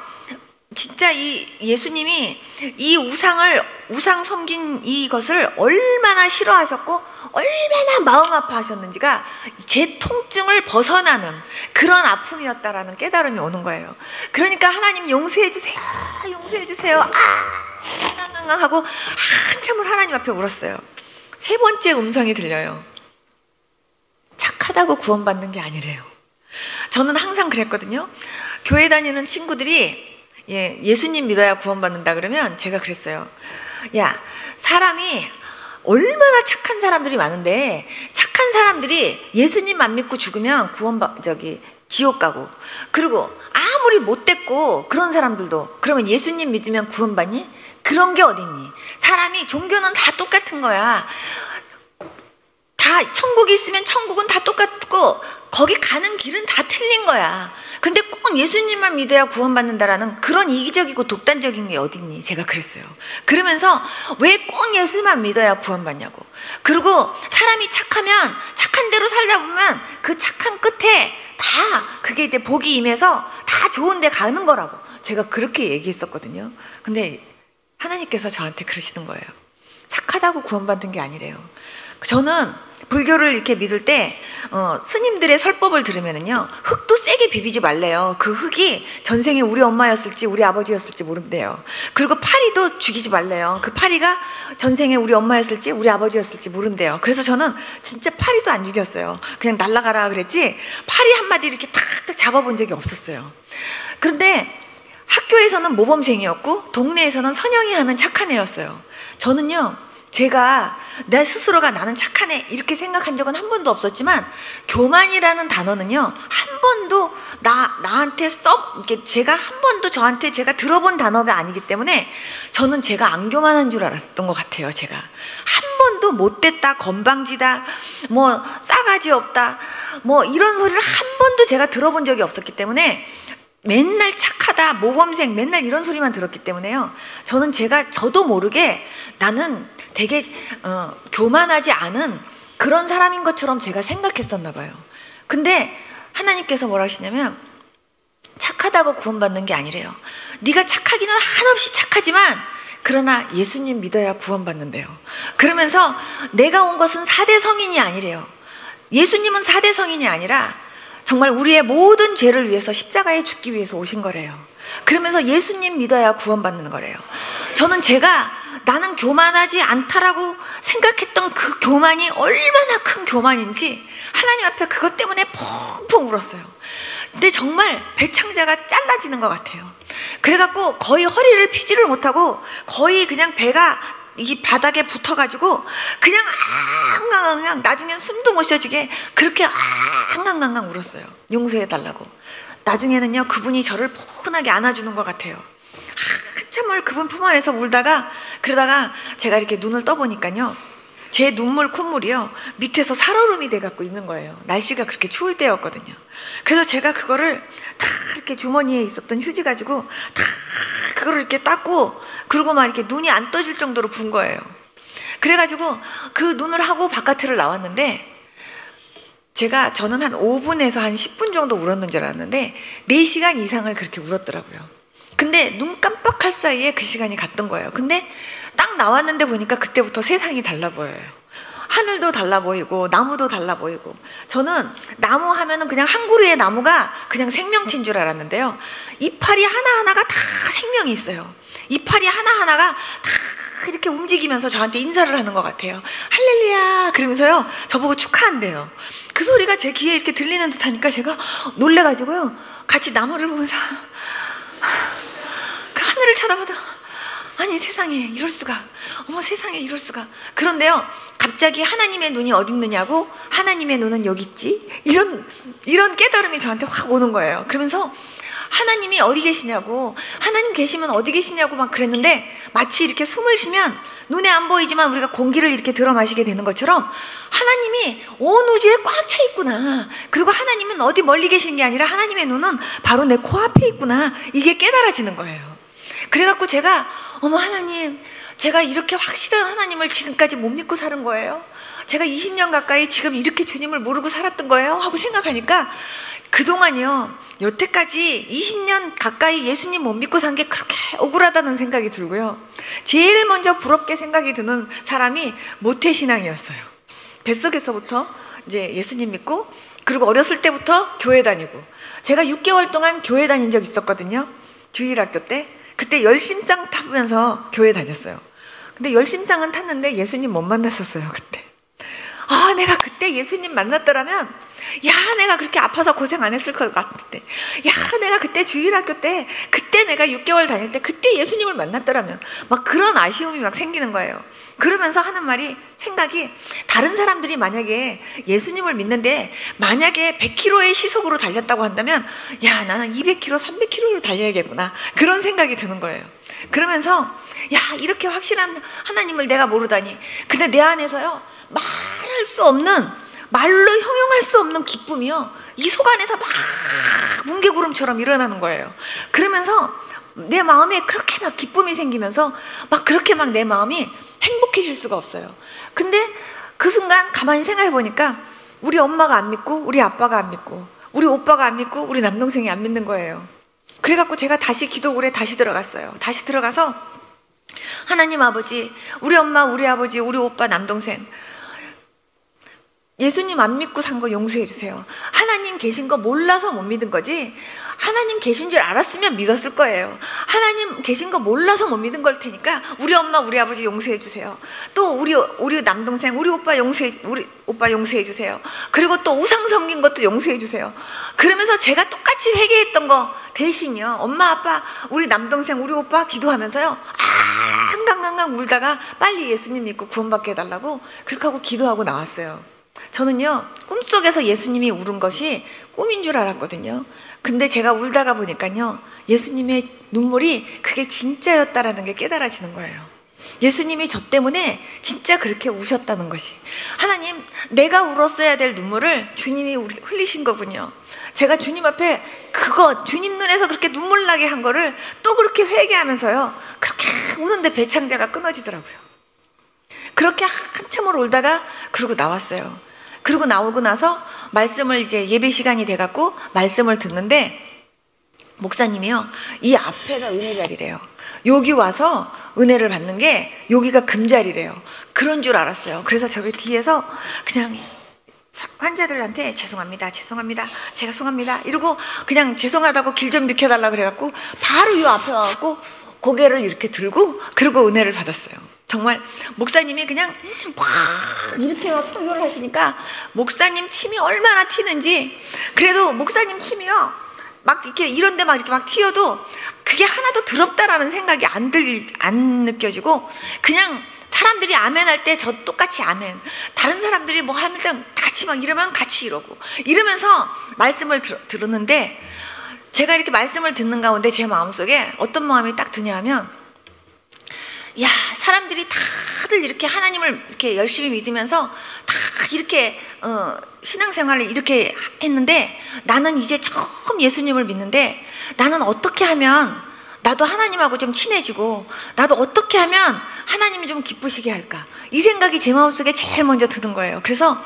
진짜 이 예수님이 이 우상 섬긴 이것을 얼마나 싫어하셨고 얼마나 마음 아파하셨는지가 제 통증을 벗어나는 그런 아픔이었다라는 깨달음이 오는 거예요. 그러니까 하나님 용서해 주세요 하고 한참을 하나님 앞에 울었어요. 세 번째 음성이 들려요. 착하다고 구원받는 게 아니래요. 저는 항상 그랬거든요. 교회 다니는 친구들이 예수님 믿어야 구원받는다 그러면 제가 그랬어요. 야, 사람이 얼마나 착한 사람들이 많은데 착한 사람들이 예수님 안 믿고 죽으면 지옥 가고, 그리고 아무리 못됐고 그런 사람들도 그러면 예수님 믿으면 구원받니? 그런 게 어딨니? 사람이 종교는 다 똑같은 거야. 다 천국이 있으면 천국은 다 똑같고 거기 가는 길은 다 틀린 거야. 근데 꼭 예수님만 믿어야 구원받는다라는 그런 이기적이고 독단적인 게 어딨니? 제가 그랬어요. 그러면서 왜 꼭 예수님만 믿어야 구원받냐고. 그리고 사람이 착하면 착한 대로 살다 보면 그 착한 끝에 다 그게 이제 복이 임해서 다 좋은 데 가는 거라고 제가 그렇게 얘기했었거든요. 근데 하나님께서 저한테 그러시는 거예요. 착하다고 구원받는 게 아니래요. 저는 불교를 이렇게 믿을 때 스님들의 설법을 들으면은요 흙도 세게 비비지 말래요. 그 흙이 전생에 우리 엄마였을지 우리 아버지였을지 모른대요. 그리고 파리도 죽이지 말래요. 그 파리가 전생에 우리 엄마였을지 우리 아버지였을지 모른대요. 그래서 저는 진짜 파리도 안 죽였어요. 그냥 날아가라 그랬지 파리 한 마디 이렇게 탁탁 잡아본 적이 없었어요. 그런데 학교에서는 모범생이었고 동네에서는 선영이 하면 착한 애였어요. 저는요 제가 내 스스로가 나는 착하네 이렇게 생각한 적은 한 번도 없었지만, 교만이라는 단어는요 한 번도 나한테 이렇게 제가 한 번도 저한테 제가 들어본 단어가 아니기 때문에 저는 제가 안 교만한 줄 알았던 것 같아요. 제가 한 번도 못됐다, 건방지다, 뭐 싸가지 없다, 뭐 이런 소리를 한 번도 제가 들어본 적이 없었기 때문에, 맨날 착하다, 모범생, 맨날 이런 소리만 들었기 때문에요, 저는 저도 모르게 나는 되게 교만하지 않은 그런 사람인 것처럼 제가 생각했었나 봐요. 근데 하나님께서 뭐라 하시냐면, 착하다고 구원받는 게 아니래요. 네가 착하기는 한없이 착하지만 그러나 예수님 믿어야 구원받는데요. 그러면서 내가 온 것은 4대 성인이 아니래요. 예수님은 4대 성인이 아니라 정말 우리의 모든 죄를 위해서 십자가에 죽기 위해서 오신 거래요. 그러면서 예수님 믿어야 구원받는 거래요. 저는 나는 교만하지 않다라고 생각했던 그 교만이 얼마나 큰 교만인지 하나님 앞에 그것 때문에 펑펑 울었어요. 근데 정말 배창자가 잘라지는 것 같아요. 그래갖고 거의 허리를 피지를 못하고 거의 그냥 배가 이 바닥에 붙어가지고 그냥 앙앙앙, 나중엔 숨도 못 쉬어지게 그렇게 앙앙앙 울었어요. 용서해달라고. 나중에는요 그분이 저를 포근하게 안아주는 것 같아요. 한참을 그분 품 안에서 울다가, 그러다가 제가 이렇게 눈을 떠보니까요 제 눈물 콧물이요 밑에서 살얼음이 돼갖고 있는 거예요. 날씨가 그렇게 추울 때였거든요. 그래서 제가 그거를 다 이렇게 주머니에 있었던 휴지 가지고 다 그거를 이렇게 닦고, 그리고 막 이렇게 눈이 안 떠질 정도로 부은 거예요. 그래가지고 그 눈을 하고 바깥으로 나왔는데, 저는 한 5분에서 한 10분 정도 울었는 줄 알았는데 4시간 이상을 그렇게 울었더라고요. 근데 눈 깜빡할 사이에 그 시간이 갔던 거예요. 근데 딱 나왔는데 보니까 그때부터 세상이 달라 보여요. 하늘도 달라 보이고 나무도 달라 보이고. 저는 나무 하면은 그냥 한 그루의 나무가 그냥 생명체인 줄 알았는데요, 이파리 하나하나가 다 생명이 있어요. 이파리 하나하나가 다 이렇게 움직이면서 저한테 인사를 하는 것 같아요. 할렐루야 그러면서요 저보고 축하한대요. 그 소리가 제 귀에 이렇게 들리는 듯 하니까 제가 놀래가지고요 같이 나무를 보면서 그 하늘을 쳐다보다, 아니 세상에 이럴 수가, 어머 세상에 이럴 수가. 그런데요 갑자기 하나님의 눈이 어디 있느냐고, 하나님의 눈은 여기 있지, 이런 깨달음이 저한테 확 오는 거예요. 그러면서 하나님이 어디 계시냐고, 하나님 계시면 어디 계시냐고 막 그랬는데, 마치 이렇게 숨을 쉬면 눈에 안 보이지만 우리가 공기를 이렇게 들어 마시게 되는 것처럼 하나님이 온 우주에 꽉 차 있구나, 그리고 하나님은 어디 멀리 계신 게 아니라 하나님의 눈은 바로 내 코앞에 있구나, 이게 깨달아지는 거예요. 그래갖고 제가 어머 하나님, 제가 이렇게 확실한 하나님을 지금까지 못 믿고 사는 거예요? 제가 20년 가까이 지금 이렇게 주님을 모르고 살았던 거예요? 하고 생각하니까 그동안이요 여태까지 20년 가까이 예수님 못 믿고 산 게 그렇게 억울하다는 생각이 들고요, 제일 먼저 부럽게 생각이 드는 사람이 모태신앙이었어요. 뱃속에서부터 이제 예수님 믿고, 그리고 어렸을 때부터 교회 다니고, 제가 6개월 동안 교회 다닌 적 있었거든요. 주일학교 때. 그때 열심상 타면서 교회 다녔어요. 근데 열심상은 탔는데 예수님 못 만났었어요. 그때 내가 그때 예수님 만났더라면, 야 내가 그렇게 아파서 고생 안 했을 것 같은데, 야 내가 그때 주일학교 때, 그때 내가 6개월 다닐 때 그때 예수님을 만났더라면, 막 그런 아쉬움이 막 생기는 거예요. 그러면서 하는 생각이, 다른 사람들이 만약에 예수님을 믿는데 만약에 100km의 시속으로 달렸다고 한다면, 야 나는 200km, 300km로 달려야겠구나, 그런 생각이 드는 거예요. 그러면서 야 이렇게 확실한 하나님을 내가 모르다니. 근데 내 안에서요 말할 수 없는, 말로 형용할 수 없는 기쁨이요 이 속 안에서 막 뭉게구름처럼 일어나는 거예요. 그러면서 내 마음에 그렇게 막 기쁨이 생기면서 막 그렇게 막 내 마음이 행복해질 수가 없어요. 근데 그 순간 가만히 생각해 보니까 우리 엄마가 안 믿고, 우리 아빠가 안 믿고, 우리 오빠가 안 믿고, 우리 남동생이 안 믿는 거예요. 그래갖고 제가 다시 기도굴에 다시 들어갔어요. 다시 들어가서 하나님 아버지, 우리 엄마, 우리 아버지, 우리 오빠, 남동생 예수님 안 믿고 산 거 용서해 주세요. 하나님 계신 거 몰라서 못 믿은 거지, 하나님 계신 줄 알았으면 믿었을 거예요. 하나님 계신 거 몰라서 못 믿은 걸 테니까 우리 엄마, 우리 아버지 용서해 주세요. 또 우리 남동생, 우리 오빠 용서해 주세요. 그리고 또 우상 섬긴 것도 용서해 주세요. 그러면서 제가 똑같이 회개했던 거 대신요 엄마, 아빠, 우리 남동생, 우리 오빠 기도하면서요 엉강엉강 울다가 빨리 예수님 믿고 구원받게 해달라고 그렇게 하고 기도하고 나왔어요. 저는요, 꿈속에서 예수님이 울은 것이 꿈인 줄 알았거든요. 근데 제가 울다가 보니까요, 예수님의 눈물이 그게 진짜였다라는 게 깨달아지는 거예요. 예수님이 저 때문에 진짜 그렇게 우셨다는 것이, 하나님, 내가 울었어야 될 눈물을 주님이 흘리신 거군요. 제가 주님 앞에 그거 주님 눈에서 그렇게 눈물 나게 한 거를 또 그렇게 회개하면서요, 그렇게 우는데 배창자가 끊어지더라고요. 그렇게 한참을 울다가 그러고 나왔어요. 그러고 나오고 나서 말씀을 이제 예배 시간이 돼갖고 말씀을 듣는데, 목사님이요, 이 앞에가 은혜 자리래요. 여기 와서 은혜를 받는 게 여기가 금자리래요. 그런 줄 알았어요. 그래서 저기 뒤에서 그냥 환자들한테 죄송합니다, 제가 송합니다 이러고 그냥 죄송하다고 길 좀 비켜달라 그래갖고 바로 이 앞에 와갖고 고개를 이렇게 들고 그러고 은혜를 받았어요. 정말 목사님이 그냥 막 이렇게 막 설교를 하시니까 목사님 침이 얼마나 튀는지, 그래도 목사님 침이요 막 이렇게 이런데 막 이렇게 막 튀어도 그게 하나도 더럽다라는 생각이 안 느껴지고, 그냥 사람들이 아멘 할 때 저 똑같이 아멘, 다른 사람들이 뭐 하면 같이 막 이러면 같이 이러고 이러면서 말씀을 들었는데, 제가 이렇게 말씀을 듣는 가운데 제 마음속에 어떤 마음이 딱 드냐면, 야, 사람들이 다들 이렇게 하나님을 이렇게 열심히 믿으면서 다 이렇게 신앙생활을 이렇게 했는데, 나는 이제 처음 예수님을 믿는데 나는 어떻게 하면 나도 하나님하고 좀 친해지고 나도 어떻게 하면 하나님이 좀 기쁘시게 할까, 이 생각이 제 마음속에 제일 먼저 드는 거예요. 그래서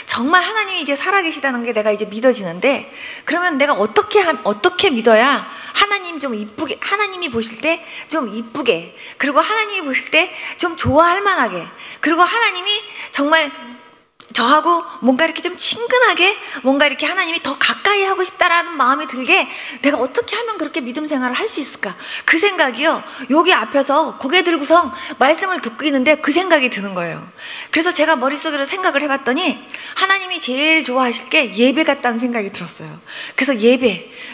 정말 하나님이 이제 살아계시다는 게 내가 이제 믿어지는데, 그러면 내가 어떻게 믿어야 하나님 좀 이쁘게, 하나님이 보실 때 좀 이쁘게, 그리고 하나님이 보실 때 좀 좋아할 만하게, 그리고 하나님이 정말 저하고 뭔가 이렇게 좀 친근하게, 뭔가 이렇게 하나님이 더 가까이 하고 싶다라는 마음이 들게 내가 어떻게 하면 그렇게 믿음 생활을 할 수 있을까, 그 생각이요, 여기 앞에서 고개 들고서 말씀을 듣고 있는데 그 생각이 드는 거예요. 그래서 제가 머릿속으로 생각을 해봤더니 하나님이 제일 좋아하실 게 예배 같다는 생각이 들었어요. 그래서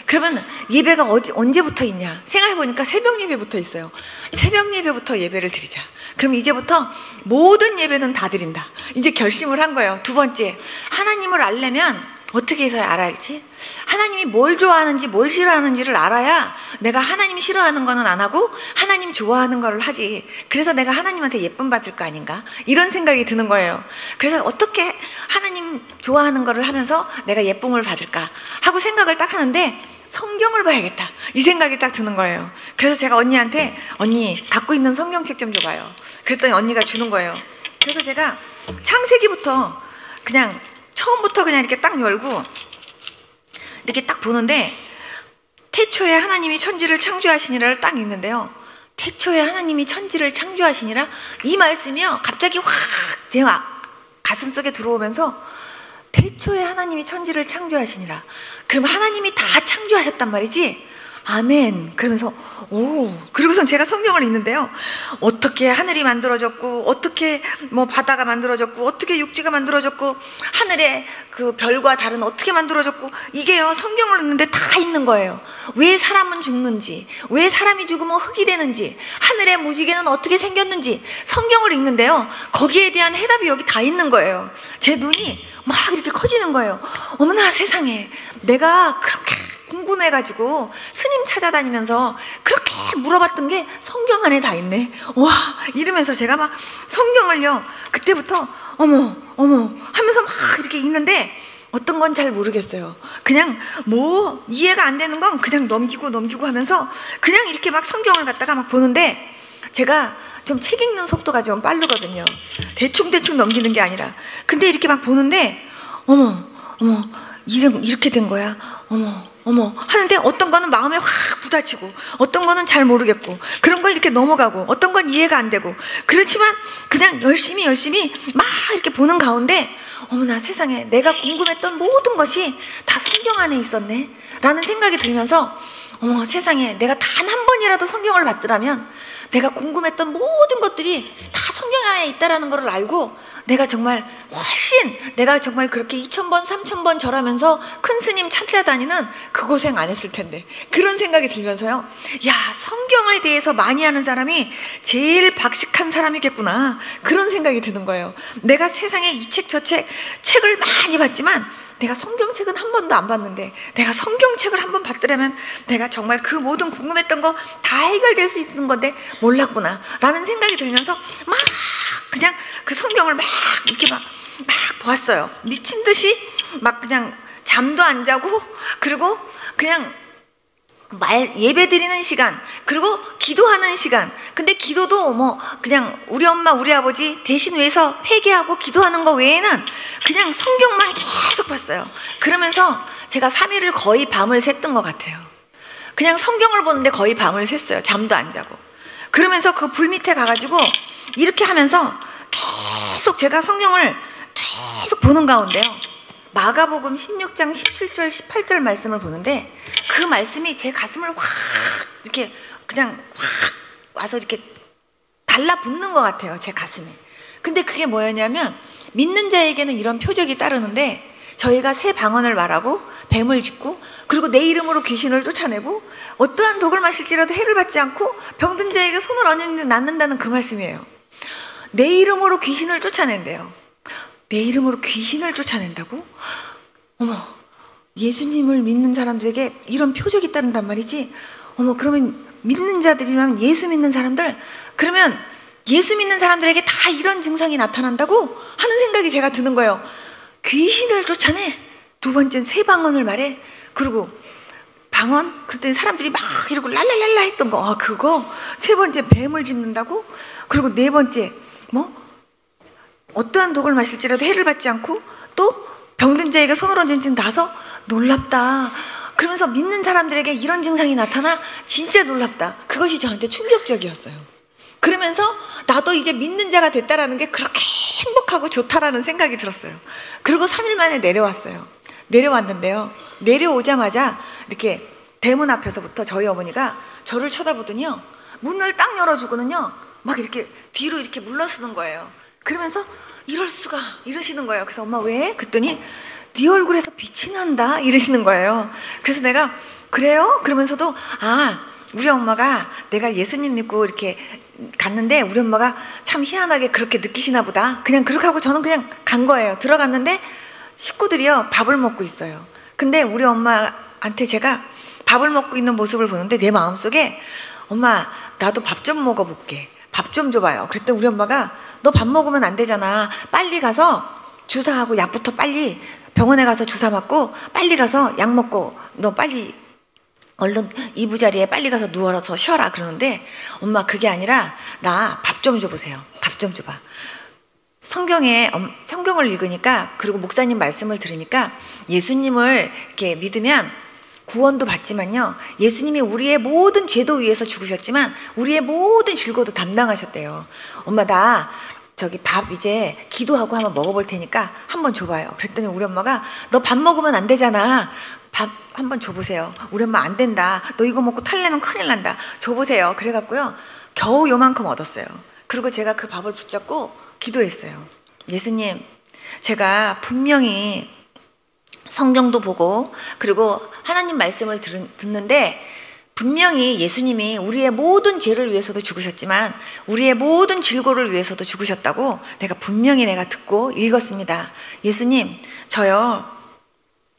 그러면 예배가 언제부터 있냐 생각해보니까 새벽 예배부터 있어요. 새벽 예배부터 예배를 드리자. 그럼 이제부터 모든 예배는 다 드린다, 이제 결심을 한 거예요. 두 번째, 하나님을 알려면 어떻게 해서야 알아야지? 하나님이 뭘 좋아하는지 뭘 싫어하는지를 알아야 내가 하나님이 싫어하는 거는 안 하고 하나님 좋아하는 거를 하지. 그래서 내가 하나님한테 예쁨 받을 거 아닌가, 이런 생각이 드는 거예요. 그래서 어떻게 하나님 좋아하는 거를 하면서 내가 예쁨을 받을까 하고 생각을 딱 하는데, 성경을 봐야겠다, 이 생각이 딱 드는 거예요. 그래서 제가 언니한테, 언니 갖고 있는 성경책 좀 줘봐요. 그랬더니 언니가 주는 거예요. 그래서 제가 창세기부터 그냥 처음부터 그냥 이렇게 딱 열고 이렇게 딱 보는데, 태초에 하나님이 천지를 창조하시니라를 딱 읽는데요, 태초에 하나님이 천지를 창조하시니라, 이 말씀이요 갑자기 확 제 가슴속에 들어오면서, 태초에 하나님이 천지를 창조하시니라, 그럼 하나님이 다 창조하셨단 말이지? 아멘. 그러면서 그러고선 제가 성경을 읽는데요, 어떻게 하늘이 만들어졌고, 어떻게 뭐 바다가 만들어졌고, 어떻게 육지가 만들어졌고, 하늘의 그 별과 달은 어떻게 만들어졌고, 이게요 성경을 읽는데 다 있는 거예요. 왜 사람은 죽는지, 왜 사람이 죽으면 흙이 되는지, 하늘의 무지개는 어떻게 생겼는지, 성경을 읽는데요 거기에 대한 해답이 여기 다 있는 거예요. 제 눈이 막 이렇게 커지는 거예요. 어머나 세상에, 내가 그렇게 궁금해가지고 스님 찾아다니면서 그렇게 물어봤던 게 성경 안에 다 있네, 와, 이러면서 제가 막 성경을요 그때부터 어머 하면서 막 이렇게 읽는데, 어떤 건 잘 모르겠어요. 그냥 뭐 이해가 안 되는 건 그냥 넘기고 하면서 그냥 이렇게 막 성경을 갖다가 막 보는데, 제가 좀 책 읽는 속도가 좀 빠르거든요. 대충 넘기는 게 아니라. 근데 이렇게 막 보는데, 어머 이렇게 된 거야, 어머 하는데, 어떤 거는 마음에 확 부딪히고, 어떤 거는 잘 모르겠고, 그런 거 이렇게 넘어가고, 어떤 건 이해가 안 되고, 그렇지만 그냥 열심히 막 이렇게 보는 가운데, 어머나 세상에, 내가 궁금했던 모든 것이 다 성경 안에 있었네 라는 생각이 들면서, 어머 세상에, 내가 단 한 번이라도 성경을 받더라면 내가 궁금했던 모든 것들이 다 성경 안에 있다라는 걸 알고 내가 정말 내가 정말 그렇게 2000번 3000번 절하면서 큰 스님 찾아다니는 그 고생 안 했을 텐데, 그런 생각이 들면서요, 야, 성경에 대해서 많이 아는 사람이 제일 박식한 사람이겠구나, 그런 생각이 드는 거예요. 내가 세상에 이 책 저 책을 많이 봤지만 내가 성경책은 한 번도 안 봤는데, 내가 성경책을 한 번 봤더라면 내가 정말 그 모든 궁금했던 거 다 해결될 수 있는 건데 몰랐구나 라는 생각이 들면서 막 그냥 그 성경을 막 이렇게 막 보았어요. 미친 듯이 막 그냥 잠도 안 자고, 그리고 그냥 예배 드리는 시간, 그리고 기도하는 시간. 근데 기도도 뭐 그냥 우리 엄마 우리 아버지 대신 위해서 회개하고 기도하는 거 외에는 그냥 성경만 계속 봤어요. 그러면서 제가 3일을 거의 밤을 샜던 것 같아요. 그냥 성경을 보는데 거의 밤을 샜어요. 잠도 안 자고. 그러면서 그 불 밑에 가가지고 이렇게 하면서 계속 제가 성경을 계속 보는 가운데요, 마가복음 16장 17절 18절 말씀을 보는데 그 말씀이 제 가슴을 확 이렇게 그냥 확 와서 이렇게 달라붙는 것 같아요, 제 가슴에. 근데 그게 뭐였냐면, 믿는 자에게는 이런 표적이 따르는데 저희가 새 방언을 말하고 뱀을 짚고, 그리고 내 이름으로 귀신을 쫓아내고, 어떠한 독을 마실지라도 해를 받지 않고 병든 자에게 손을 얹는 낫는다는 그 말씀이에요. 내 이름으로 귀신을 쫓아낸대요. 내 이름으로 귀신을 쫓아낸다고? 어머, 예수님을 믿는 사람들에게 이런 표적이 따른단 말이지? 어머, 그러면 믿는 자들이라면, 예수 믿는 사람들, 그러면 예수 믿는 사람들에게 다 이런 증상이 나타난다고 하는 생각이 제가 드는 거예요. 귀신을 쫓아내. 두 번째는 새 방언을 말해. 그리고 방언? 그랬더니 사람들이 막 이러고 랄랄랄라 했던 거, 그거. 세 번째 뱀을 짚는다고? 그리고 네 번째 어떠한 독을 마실지라도 해를 받지 않고, 또 병든 자에게 손을 얹은 나서 놀랍다. 그러면서 믿는 사람들에게 이런 증상이 나타나 진짜 놀랍다. 그것이 저한테 충격적이었어요. 그러면서 나도 이제 믿는 자가 됐다라는 게 그렇게 행복하고 좋다라는 생각이 들었어요. 그리고 3일 만에 내려왔는데요, 내려오자마자 이렇게 대문 앞에서부터 저희 어머니가 저를 쳐다보더니요, 문을 딱 열어주고는요 막 이렇게 뒤로 이렇게 물러서는 거예요. 그러면서 이럴 수가, 이러시는 거예요. 그래서 엄마 왜? 그랬더니 네 얼굴에서 빛이 난다 이러시는 거예요. 그래서 내가 그래요? 그러면서도 우리 엄마가, 내가 예수님 믿고 이렇게 갔는데 우리 엄마가 참 희한하게 그렇게 느끼시나 보다, 그냥 그렇게 하고 저는 그냥 간 거예요. 들어갔는데 식구들이요 밥을 먹고 있어요. 근데 우리 엄마한테 제가 밥을 먹고 있는 모습을 보는데 내 마음속에, 엄마 나도 밥 좀 먹어볼게, 밥 좀 줘봐요. 그랬더니 우리 엄마가, 너 밥 먹으면 안 되잖아, 빨리 가서 주사하고 약부터 빨리 병원에 가서 주사 맞고 빨리 가서 약 먹고 너 빨리 얼른 이부자리에 빨리 가서 누워서 쉬어라. 그러는데 엄마 그게 아니라 나 밥 좀 줘보세요. 밥 좀 줘봐. 성경을 읽으니까, 그리고 목사님 말씀을 들으니까 예수님을 이렇게 믿으면 구원도 받지만요, 예수님이 우리의 모든 죄도 위해서 죽으셨지만 우리의 모든 질고도 담당하셨대요. 엄마 나 저기 밥 이제 기도하고 한번 먹어볼 테니까 한번 줘봐요. 그랬더니 우리 엄마가, 너 밥 먹으면 안 되잖아, 밥 한번 줘보세요. 우리 엄마 안 된다, 너 이거 먹고 탈려면 큰일 난다, 줘보세요. 그래갖고요 겨우 요만큼 얻었어요. 그리고 제가 그 밥을 붙잡고 기도했어요. 예수님, 제가 분명히 성경도 보고 그리고 하나님 말씀을 듣는데 분명히 예수님이 우리의 모든 죄를 위해서도 죽으셨지만 우리의 모든 질고를 위해서도 죽으셨다고 내가 분명히 듣고 읽었습니다. 예수님, 저요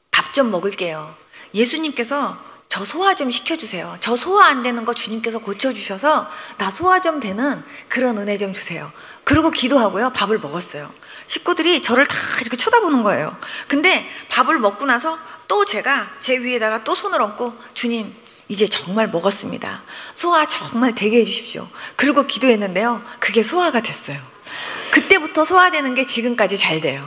밥 좀 먹을게요. 예수님께서 저 소화 좀 시켜주세요. 저 소화 안 되는 거 주님께서 고쳐주셔서 나 소화 좀 되는 그런 은혜 좀 주세요. 그리고 기도하고요 밥을 먹었어요. 식구들이 저를 다 이렇게 쳐다보는 거예요. 근데 밥을 먹고 나서 또 제가 제 위에다가 또 손을 얹고, 주님 이제 정말 먹었습니다, 소화 정말 되게 해주십시오. 그리고 기도했는데요 그게 소화가 됐어요. 그때부터 소화되는 게 지금까지 잘 돼요.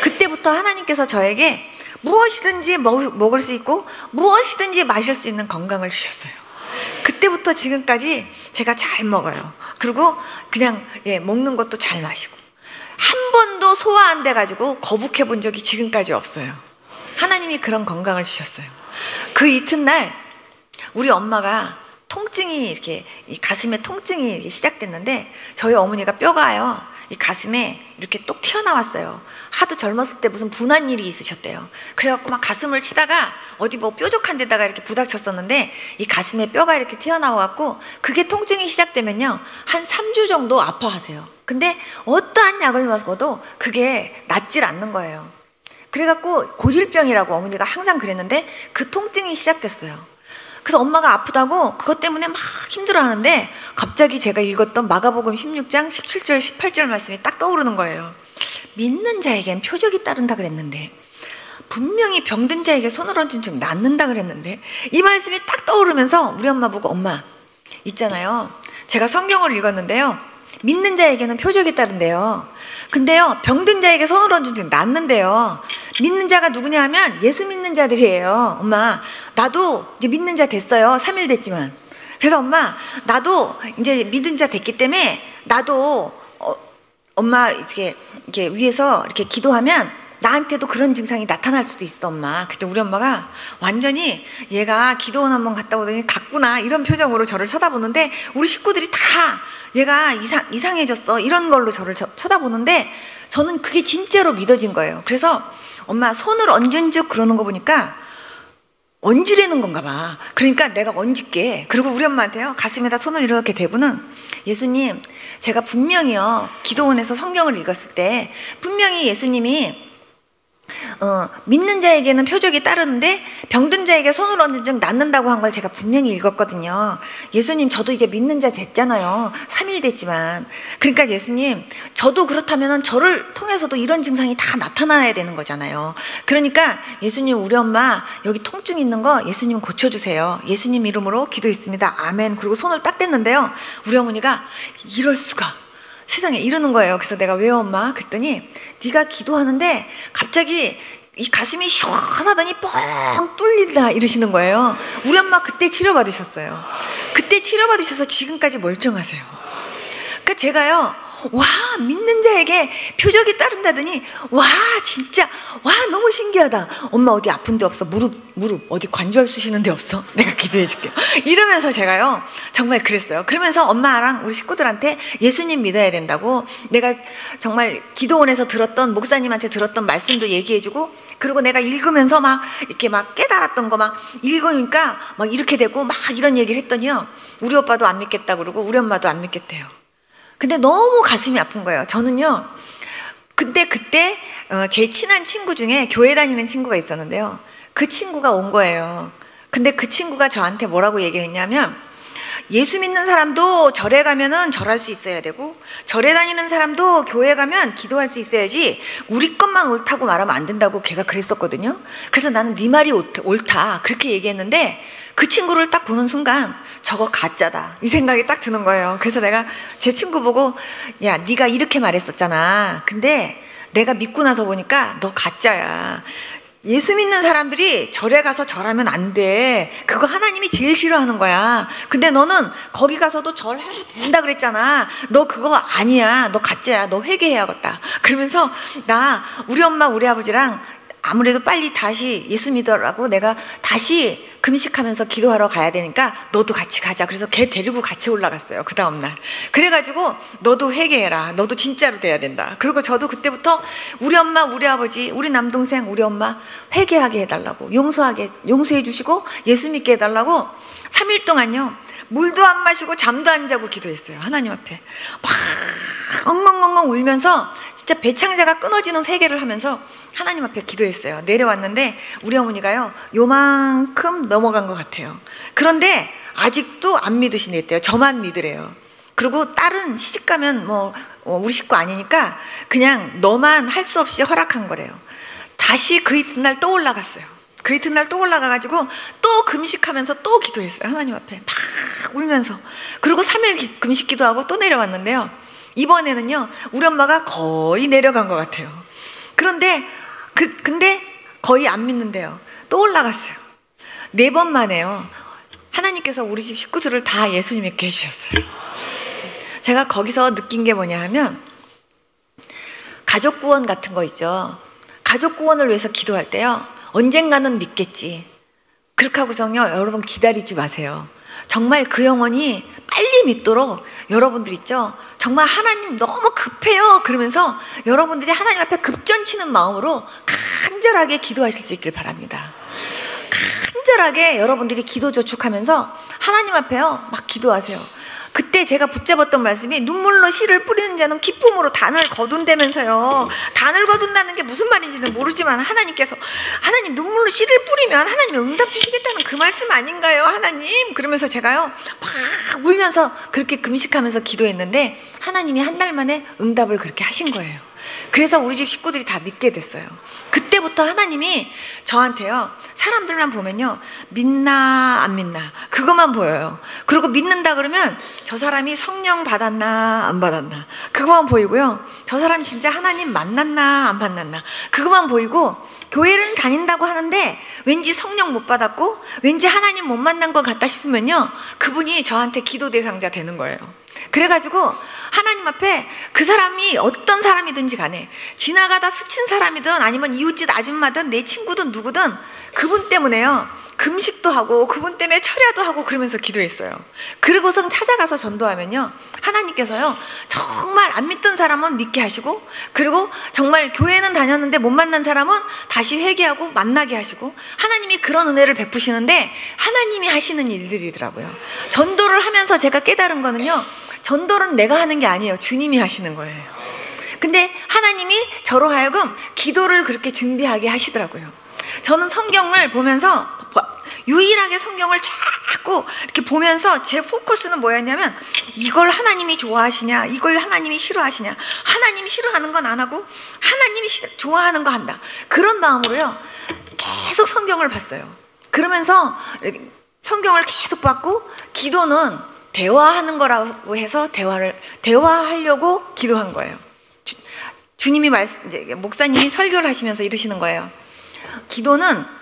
그때부터 하나님께서 저에게 무엇이든지 먹을 수 있고 무엇이든지 마실 수 있는 건강을 주셨어요. 그때부터 지금까지 제가 잘 먹어요. 그리고 그냥 먹는 것도 잘 마시고, 한 번도 소화 안 돼가지고 거북해 본 적이 지금까지 없어요. 하나님이 그런 건강을 주셨어요. 그 이튿날 우리 엄마가 통증이 이렇게 이 가슴에 통증이 이렇게 시작됐는데 저희 어머니가 뼈가요 이 가슴에 이렇게 똑 튀어나왔어요. 하도 젊었을 때 무슨 분한 일이 있으셨대요. 그래갖고 막 가슴을 치다가 어디 뭐 뾰족한 데다가 이렇게 부닥쳤었는데 이 가슴에 뼈가 이렇게 튀어나와갖고 그게 통증이 시작되면요 한 3주 정도 아파하세요. 근데 어떠한 약을 먹어도 그게 낫질 않는 거예요. 그래갖고 고질병이라고 어머니가 항상 그랬는데 그 통증이 시작됐어요. 그래서 엄마가 아프다고 그것 때문에 막 힘들어하는데 갑자기 제가 읽었던 마가복음 16장 17절 18절 말씀이 딱 떠오르는 거예요. 믿는 자에겐 표적이 따른다 그랬는데 분명히 병든 자에게 손을 얹은 즉 낫는다 그랬는데 이 말씀이 딱 떠오르면서 우리 엄마 보고 엄마 있잖아요. 제가 성경을 읽었는데요. 믿는 자에게는 표적이 따른대요. 근데요 병든 자에게 손을 얹은 즉 낫는데요. 믿는 자가 누구냐 하면 예수 믿는 자들이에요. 엄마 나도 이제 믿는 자 됐어요. 3일 됐지만. 그래서 엄마 나도 이제 믿은 자 됐기 때문에 나도 엄마 이렇게 위에서 이렇게 기도하면 나한테도 그런 증상이 나타날 수도 있어 엄마. 그때 우리 엄마가 완전히 얘가 기도원 한번 갔다 오더니 갔구나 이런 표정으로 저를 쳐다보는데 우리 식구들이 다 얘가 이상해졌어 이런 걸로 저를 쳐다보는데 저는 그게 진짜로 믿어진 거예요. 그래서 엄마 손을 얹은 즉 그러는 거 보니까 얹으려는 건가 봐. 그러니까 내가 얹을게. 그리고 우리 엄마한테요 가슴에다 손을 이렇게 대고는 예수님 제가 분명히요 기도원에서 성경을 읽었을 때 분명히 예수님이 믿는 자에게는 표적이 따르는데 병든 자에게 손을 얹은 즉 낫는다고 한 걸 제가 분명히 읽었거든요. 예수님 저도 이제 믿는 자 됐잖아요. 3일 됐지만. 그러니까 예수님 저도 그렇다면 저를 통해서도 이런 증상이 다 나타나야 되는 거잖아요. 그러니까 예수님 우리 엄마 여기 통증 있는 거 예수님 고쳐주세요. 예수님 이름으로 기도했습니다. 아멘. 그리고 손을 딱 댔는데요. 우리 어머니가 이럴 수가 세상에 이러는 거예요. 그래서 내가 왜 엄마? 그랬더니 네가 기도하는데 갑자기 이 가슴이 시원하더니 뻥 뚫린다 이러시는 거예요. 우리 엄마 그때 치료받으셨어요. 그때 치료받으셔서 지금까지 멀쩡하세요. 그러니까 제가요 와 믿는 자에게 표적이 따른다더니 와 진짜 와 너무 신기하다. 엄마 어디 아픈 데 없어? 무릎 어디 관절 쑤시는 데 없어? 내가 기도해 줄게 이러면서 제가요 정말 그랬어요. 그러면서 엄마랑 우리 식구들한테 예수님 믿어야 된다고 내가 정말 기도원에서 들었던 목사님한테 들었던 말씀도 얘기해 주고 그리고 내가 읽으면서 막 이렇게 막 깨달았던 거 막 읽으니까 막 이렇게 되고 막 이런 얘기를 했더니요 우리 오빠도 안 믿겠다 그러고 우리 엄마도 안 믿겠대요. 근데 너무 가슴이 아픈 거예요. 저는요. 근데 그때 제 친한 친구 중에 교회 다니는 친구가 있었는데요. 그 친구가 온 거예요. 근데 그 친구가 저한테 뭐라고 얘기를 했냐면 예수 믿는 사람도 절에 가면은 절할 수 있어야 되고 절에 다니는 사람도 교회 가면 기도할 수 있어야지 우리 것만 옳다고 말하면 안 된다고 걔가 그랬었거든요. 그래서 나는 네 말이 옳다 그렇게 얘기했는데 그 친구를 딱 보는 순간 저거 가짜다 이 생각이 딱 드는 거예요. 그래서 내가 제 친구 보고 야 네가 이렇게 말했었잖아. 근데 내가 믿고 나서 보니까 너 가짜야. 예수 믿는 사람들이 절에 가서 절하면 안 돼. 그거 하나님이 제일 싫어하는 거야. 근데 너는 거기 가서도 절해도 된다 그랬잖아. 너 그거 아니야. 너 가짜야. 너 회개해야겠다. 그러면서 나 우리 엄마 우리 아버지랑 아무래도 빨리 다시 예수 믿으라고 내가 다시 금식하면서 기도하러 가야 되니까 너도 같이 가자. 그래서 걔 데리고 같이 올라갔어요. 그 다음날. 그래가지고 너도 회개해라. 너도 진짜로 돼야 된다. 그리고 저도 그때부터 우리 엄마, 우리 아버지, 우리 남동생, 우리 엄마 회개하게 해달라고 용서해 주시고 예수 믿게 해달라고 3일 동안요. 물도 안 마시고 잠도 안 자고 기도했어요. 하나님 앞에. 막 엉엉엉엉 울면서 진짜 배창자가 끊어지는 회개를 하면서 하나님 앞에 기도했어요. 내려왔는데 우리 어머니가요. 요만큼 넘어간 것 같아요. 그런데 아직도 안 믿으시겠대요. 저만 믿으래요. 그리고 딸은 시집가면 우리 식구 아니니까 그냥 너만 할 수 없이 허락한 거래요. 다시 그 이튿날 또 올라갔어요. 그 이튿날 또 올라가가지고 또 금식하면서 또 기도했어요. 하나님 앞에 막 울면서. 그리고 3일 금식 기도하고 또 내려왔는데요. 이번에는요. 우리 엄마가 거의 내려간 것 같아요. 그런데 근데 거의 안 믿는데요. 또 올라갔어요. 4번 만에요. 하나님께서 우리 집 식구들을 다 예수님 믿게 해주셨어요. 제가 거기서 느낀 게 뭐냐 하면 가족 구원 같은 거 있죠. 가족 구원을 위해서 기도할 때요. 언젠가는 믿겠지. 그렇게 하고서요. 여러분 기다리지 마세요. 정말 그 영혼이 빨리 믿도록 여러분들 있죠? 정말 하나님 너무 급해요 그러면서 여러분들이 하나님 앞에 급전치는 마음으로 간절하게 기도하실 수 있길 바랍니다. 간절하게 여러분들이 기도 저축하면서 하나님 앞에요 막 기도하세요. 그때 제가 붙잡았던 말씀이 눈물로 씨를 뿌리는 자는 기쁨으로 단을 거둔다면서요. 단을 거둔다는 게 무슨 말인지는 모르지만 하나님께서 하나님 눈물로 씨를 뿌리면 하나님이 응답 주시겠다는 그 말씀 아닌가요 하나님? 그러면서 제가요 막 울면서 그렇게 금식하면서 기도했는데 하나님이 한 달 만에 응답을 그렇게 하신 거예요. 그래서 우리 집 식구들이 다 믿게 됐어요. 그때부터 하나님이 저한테요 사람들만 보면요 믿나 안 믿나 그것만 보여요. 그리고 믿는다 그러면 저 사람이 성령 받았나 안 받았나 그것만 보이고요. 저 사람 진짜 하나님 만났나 안 만났나 그것만 보이고, 교회는 다닌다고 하는데 왠지 성령 못 받았고 왠지 하나님 못 만난 것 같다 싶으면요 그분이 저한테 기도 대상자 되는 거예요. 그래가지고 하나님 앞에 그 사람이 어떤 사람이든지 간에 지나가다 스친 사람이든 아니면 이웃집 아줌마든 내 친구든 누구든 그분 때문에요 금식도 하고 그분 때문에 철야도 하고 그러면서 기도했어요. 그리고선 찾아가서 전도하면요 하나님께서요 정말 안 믿던 사람은 믿게 하시고, 그리고 정말 교회는 다녔는데 못 만난 사람은 다시 회개하고 만나게 하시고, 하나님이 그런 은혜를 베푸시는데 하나님이 하시는 일들이더라고요. 전도를 하면서 제가 깨달은 거는요 전도는 내가 하는 게 아니에요. 주님이 하시는 거예요. 근데 하나님이 저로 하여금 기도를 그렇게 준비하게 하시더라고요. 저는 성경을 보면서 유일하게 성경을 자꾸 이렇게 보면서 제 포커스는 뭐였냐면 이걸 하나님이 좋아하시냐 이걸 하나님이 싫어하시냐, 하나님이 싫어하는 건 안 하고 하나님이 좋아하는 거 한다, 그런 마음으로요 계속 성경을 봤어요. 그러면서 성경을 계속 봤고, 기도는 대화하는 거라고 해서 대화하려고 기도한 거예요. 주님이 목사님이 설교를 하시면서 이러시는 거예요. 기도는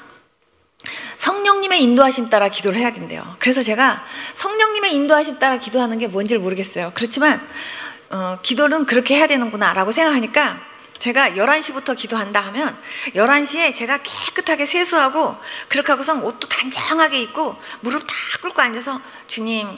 성령님의 인도하심 따라 기도를 해야 된대요. 그래서 제가 성령님의 인도하심 따라 기도하는 게 뭔지를 모르겠어요. 그렇지만 기도는 그렇게 해야 되는구나 라고 생각하니까 제가 11시부터 기도한다 하면 11시에 제가 깨끗하게 세수하고 그렇게 하고선 옷도 단정하게 입고 무릎 다 꿇고 앉아서 주님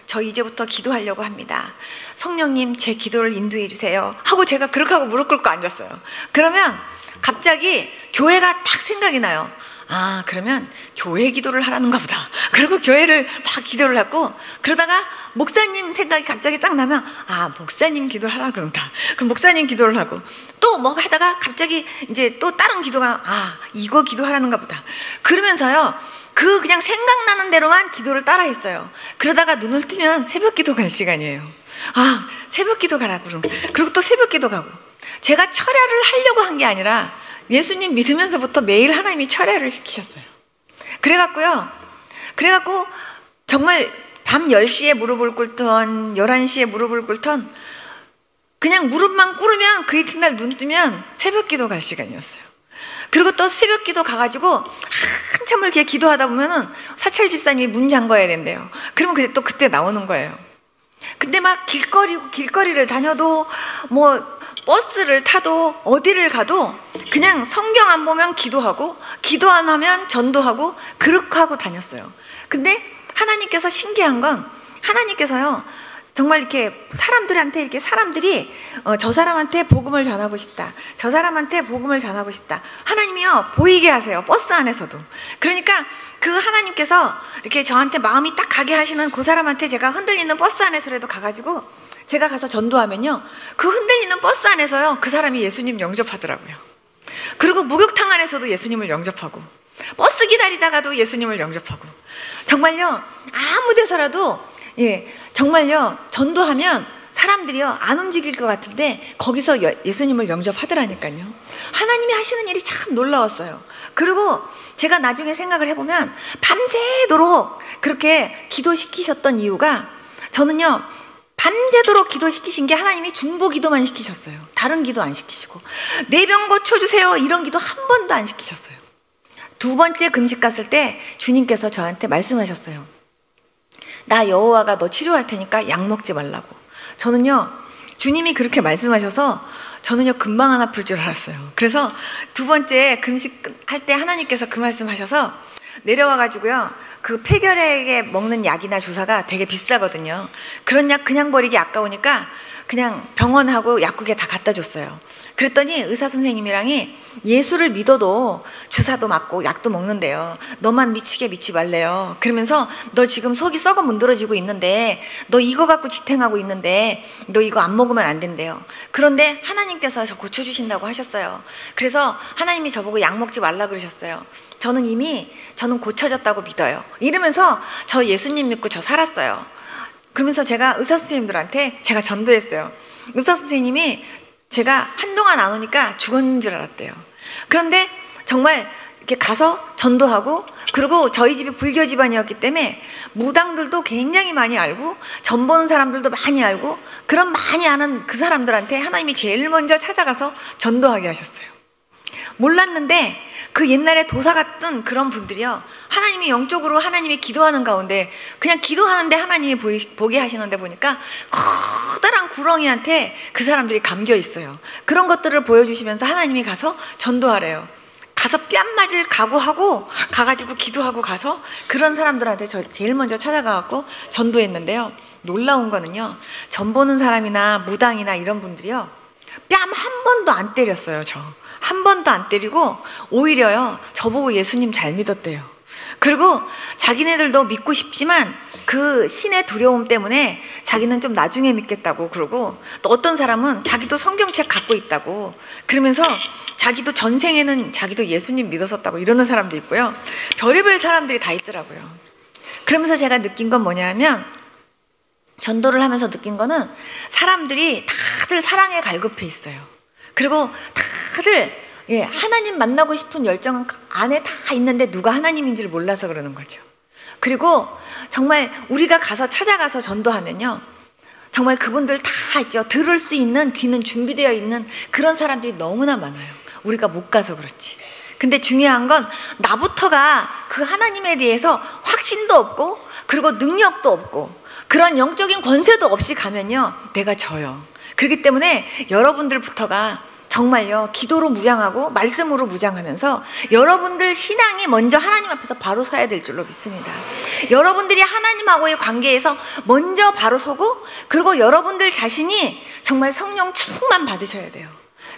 저 이제부터 기도하려고 합니다. 성령님 제 기도를 인도해 주세요 하고 제가 그렇게 하고 무릎 꿇고 앉았어요. 그러면 갑자기 교회가 딱 생각이 나요. 아 그러면 교회 기도를 하라는가 보다. 그리고 교회를 막 기도를 하고, 그러다가 목사님 생각이 갑자기 딱 나면 아 목사님 기도를 하라 그런다. 그럼 목사님 기도를 하고 또 뭐 하다가 갑자기 이제 또 다른 기도가 아 이거 기도하라는가 보다. 그러면서요 그냥 생각나는 대로만 기도를 따라 했어요. 그러다가 눈을 뜨면 새벽 기도 갈 시간이에요. 아 새벽 기도 가라 그리고 또 새벽 기도 가고. 제가 철야를 하려고 한 게 아니라 예수님 믿으면서부터 매일 하나님이 철야를 시키셨어요. 그래갖고 정말 밤 10시에 무릎을 꿇던 11시에 무릎을 꿇던 그냥 무릎만 꿇으면 그 이튿날 눈 뜨면 새벽 기도 갈 시간이었어요. 그리고 또 새벽 기도 가가지고 한참을 이렇게 기도하다 보면은 사찰 집사님이 문 잠궈야 된대요. 그러면 그때 나오는 거예요. 근데 막 길거리를 다녀도 뭐 버스를 타도 어디를 가도 그냥 성경 안 보면 기도하고 기도 안 하면 전도하고 그렇게 하고 다녔어요. 근데 하나님께서 신기한 건 하나님께서요 정말 이렇게 사람들이 저 사람한테 복음을 전하고 싶다, 저 사람한테 복음을 전하고 싶다, 하나님이요 보이게 하세요. 버스 안에서도. 그러니까 그 하나님께서 이렇게 저한테 마음이 딱 가게 하시는 그 사람한테 제가 흔들리는 버스 안에서라도 가가지고 제가 가서 전도하면요 그 흔들리는 버스 안에서요 그 사람이 예수님 영접하더라고요. 그리고 목욕탕 안에서도 예수님을 영접하고, 버스 기다리다가도 예수님을 영접하고, 정말요 아무 데서라도 정말요 전도하면 사람들이요 안 움직일 것 같은데 거기서 예수님을 영접하더라니까요. 하나님이 하시는 일이 참 놀라웠어요. 그리고 제가 나중에 생각을 해보면 밤새도록 그렇게 기도시키셨던 이유가, 저는요 밤새도록 기도시키신 게 하나님이 중보 기도만 시키셨어요. 다른 기도 안 시키시고, 내 병 고쳐주세요 이런 기도 한 번도 안 시키셨어요. 두 번째 금식 갔을 때 주님께서 저한테 말씀하셨어요. 나 여호와가 너 치료할 테니까 약 먹지 말라고. 저는요 주님이 그렇게 말씀하셔서 저는요 금방 안 아플 줄 알았어요. 그래서 두 번째 금식 할 때 하나님께서 그 말씀하셔서 내려와가지고요, 그 폐결핵에 먹는 약이나 주사가 되게 비싸거든요. 그런 약 그냥 버리기 아까우니까 그냥 병원하고 약국에 다 갖다 줬어요. 그랬더니 의사 선생님이랑이 예수를 믿어도 주사도 맞고 약도 먹는데요, 너만 미치게 믿지 말래요. 그러면서 너 지금 속이 썩어 문드러지고 있는데, 너 이거 갖고 지탱하고 있는데 너 이거 안 먹으면 안 된대요. 그런데 하나님께서 저 고쳐주신다고 하셨어요. 그래서 하나님이 저보고 약 먹지 말라 그러셨어요. 저는 고쳐졌다고 믿어요. 이러면서 저 예수님 믿고 저 살았어요. 그러면서 제가 의사 선생님들한테 제가 전도했어요. 의사 선생님이 제가 한동안 안 오니까 죽었는 줄 알았대요. 그런데 정말 이렇게 가서 전도하고, 그리고 저희 집이 불교 집안이었기 때문에 무당들도 굉장히 많이 알고 전 보는 사람들도 많이 알고, 그런 많이 아는 그 사람들한테 하나님이 제일 먼저 찾아가서 전도하게 하셨어요. 몰랐는데 그 옛날에 도사 같던 그런 분들이요, 하나님이 영적으로 하나님이 기도하는 가운데 그냥 기도하는데 하나님이 보게 하시는데 보니까 커다란 구렁이한테 그 사람들이 감겨 있어요. 그런 것들을 보여주시면서 하나님이 가서 전도하래요. 가서 뺨 맞을 각오하고 가가지고 기도하고 가서 그런 사람들한테 저 제일 먼저 찾아가갖고 전도했는데요, 놀라운 거는요, 전 보는 사람이나 무당이나 이런 분들이요, 뺨 한 번도 안 때렸어요. 한 번도 안 때리고 오히려요, 저보고 예수님 잘 믿었대요. 그리고 자기네들도 믿고 싶지만 그 신의 두려움 때문에 자기는 좀 나중에 믿겠다고 그러고, 또 어떤 사람은 자기도 성경책 갖고 있다고 그러면서 자기도 전생에는 자기도 예수님 믿었었다고 이러는 사람도 있고요. 별의별 사람들이 다 있더라고요. 그러면서 제가 느낀 건 뭐냐면, 전도를 하면서 느낀 거는 사람들이 다들 사랑에 갈급해 있어요. 그리고 다들 하나님 만나고 싶은 열정은 안에 다 있는데 누가 하나님인지를 몰라서 그러는 거죠. 그리고 정말 우리가 가서 찾아가서 전도하면요, 정말 그분들 다 있죠. 들을 수 있는 귀는 준비되어 있는 그런 사람들이 너무나 많아요. 우리가 못 가서 그렇지. 근데 중요한 건 나부터가 그 하나님에 대해서 확신도 없고, 그리고 능력도 없고, 그런 영적인 권세도 없이 가면요, 내가 져요. 그렇기 때문에 여러분들부터가 정말요, 기도로 무장하고 말씀으로 무장하면서 여러분들 신앙이 먼저 하나님 앞에서 바로 서야 될 줄로 믿습니다. 여러분들이 하나님하고의 관계에서 먼저 바로 서고, 그리고 여러분들 자신이 정말 성령 충만 받으셔야 돼요.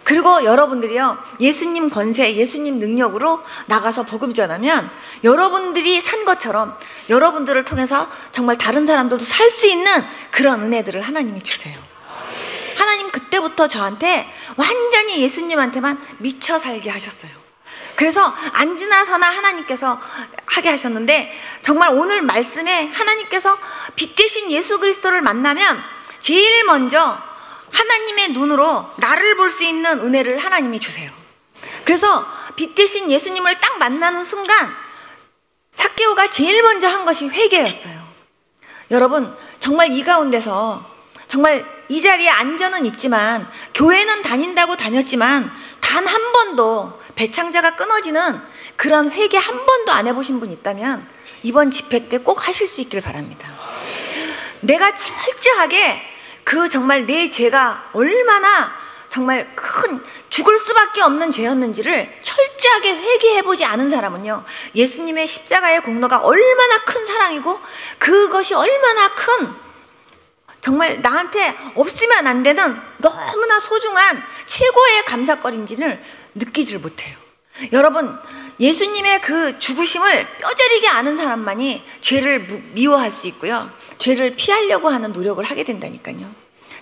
그리고 여러분들이요, 예수님 권세, 예수님 능력으로 나가서 복음 전하면 여러분들이 산 것처럼 여러분들을 통해서 정말 다른 사람들도 살 수 있는 그런 은혜들을 하나님이 주세요. 하나님 그때부터 저한테 완전히 예수님한테만 미쳐 살게 하셨어요. 그래서 앉으나 서나 하나님께서 하게 하셨는데, 정말 오늘 말씀에 하나님께서 빛 대신 예수 그리스도를 만나면 제일 먼저 하나님의 눈으로 나를 볼 수 있는 은혜를 하나님이 주세요. 그래서 빛 대신 예수님을 딱 만나는 순간 삭개오가 제일 먼저 한 것이 회개였어요. 여러분, 정말 이 가운데서 정말 이 자리에 앉아는 있지만, 교회는 다닌다고 다녔지만 단 한 번도 배창자가 끊어지는 그런 회개 한 번도 안 해보신 분 있다면 이번 집회 때 꼭 하실 수 있길 바랍니다. 내가 철저하게 그 정말 내 죄가 얼마나 정말 큰 죽을 수밖에 없는 죄였는지를 철저하게 회개해보지 않은 사람은요, 예수님의 십자가의 공로가 얼마나 큰 사랑이고 그것이 얼마나 큰 정말 나한테 없으면 안 되는 너무나 소중한 최고의 감사거리인지를 느끼질 못해요. 여러분, 예수님의 그 죽으심을 뼈저리게 아는 사람만이 죄를 미워할 수 있고요, 죄를 피하려고 하는 노력을 하게 된다니까요.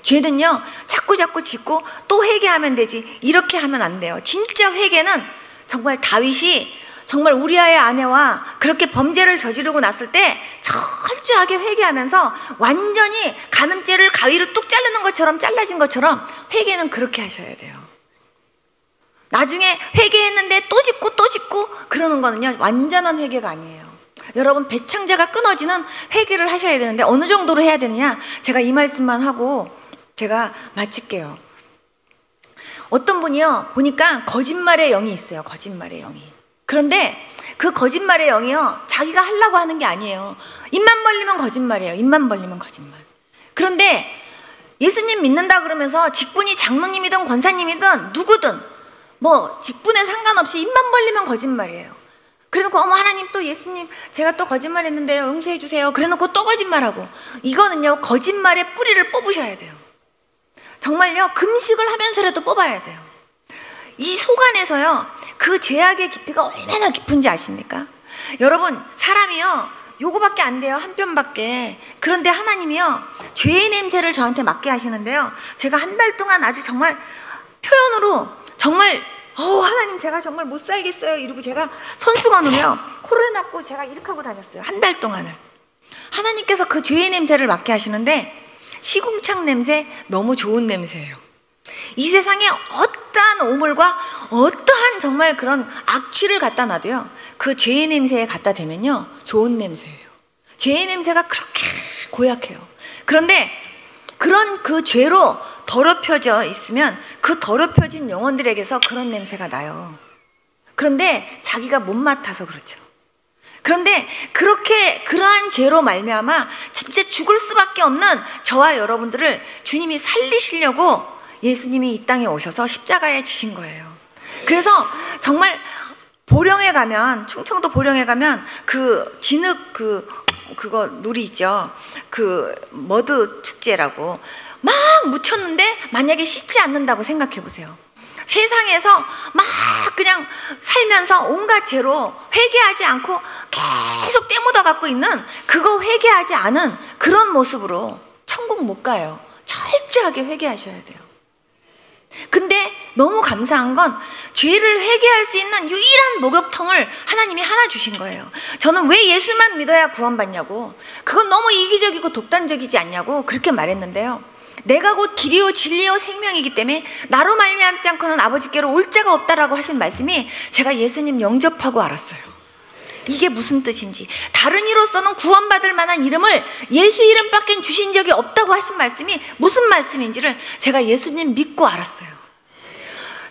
죄는요, 자꾸 짓고 또 회개하면 되지, 이렇게 하면 안 돼요. 진짜 회개는 정말 다윗이 정말 우리아의 아내와 그렇게 범죄를 저지르고 났을 때 철저하게 회개하면서 완전히 간음죄를 가위로 뚝 자르는 것처럼 잘라진 것처럼 회개는 그렇게 하셔야 돼요. 나중에 회개했는데 또 짓고 그러는 거는요, 완전한 회개가 아니에요. 여러분, 배창자가 끊어지는 회개를 하셔야 되는데 어느 정도로 해야 되느냐, 제가 이 말씀만 하고 제가 마칠게요. 어떤 분이요, 보니까 거짓말의 영이 있어요. 거짓말의 영이. 그런데 그 거짓말의 영이요, 자기가 하려고 하는 게 아니에요. 입만 벌리면 거짓말이에요. 입만 벌리면 거짓말. 그런데 예수님 믿는다 그러면서 직분이 장로님이든 권사님이든 누구든 뭐 직분에 상관없이 입만 벌리면 거짓말이에요. 그래놓고 어머 하나님 또 예수님 제가 또 거짓말했는데요 용서해 주세요. 그래놓고 또 거짓말하고. 이거는요 거짓말의 뿌리를 뽑으셔야 돼요. 정말요 금식을 하면서라도 뽑아야 돼요. 이 속 안에서요 그 죄악의 깊이가 얼마나 깊은지 아십니까? 여러분 사람이요 요거밖에 안 돼요. 한 뼘밖에. 그런데 하나님이요 죄의 냄새를 저한테 맡게 하시는데요, 제가 한 달 동안 아주 정말 표현으로 정말 하나님 제가 정말 못 살겠어요 이러고 제가 손수건으로요 코를 막고 제가 이렇게 하고 다녔어요. 한 달 동안을. 하나님께서 그 죄의 냄새를 맡게 하시는데 시궁창 냄새 너무 좋은 냄새예요. 이 세상에 어떠한 오물과 어떠한 정말 그런 악취를 갖다 놔도요 그 죄의 냄새에 갖다 대면요 좋은 냄새예요. 죄의 냄새가 그렇게 고약해요. 그런데 그런 그 죄로 더럽혀져 있으면 그 더럽혀진 영혼들에게서 그런 냄새가 나요. 그런데 자기가 못 맡아서 그렇죠. 그런데 그렇게 그러한 죄로 말미암아 진짜 죽을 수밖에 없는 저와 여러분들을 주님이 살리시려고 예수님이 이 땅에 오셔서 십자가에 지신 거예요. 그래서 정말 보령에 가면, 충청도 보령에 가면 그 진흙 그거 놀이 있죠. 그 머드 축제라고 막 묻혔는데 만약에 씻지 않는다고 생각해 보세요. 세상에서 막 그냥 살면서 온갖 죄로 회개하지 않고 계속 때묻어 갖고 있는, 그거 회개하지 않은 그런 모습으로 천국 못 가요. 철저하게 회개하셔야 돼요. 근데 너무 감사한 건 죄를 회개할 수 있는 유일한 목욕통을 하나님이 하나 주신 거예요. 저는 왜 예수만 믿어야 구원받냐고, 그건 너무 이기적이고 독단적이지 않냐고 그렇게 말했는데요, 내가 곧 길이요 진리요 생명이기 때문에 나로 말미암지 않고는 아버지께로 올 자가 없다라고 하신 말씀이 제가 예수님 영접하고 알았어요. 이게 무슨 뜻인지. 다른 이로서는 구원받을 만한 이름을 예수 이름밖에 주신 적이 없다고 하신 말씀이 무슨 말씀인지를 제가 예수님 믿고 알았어요.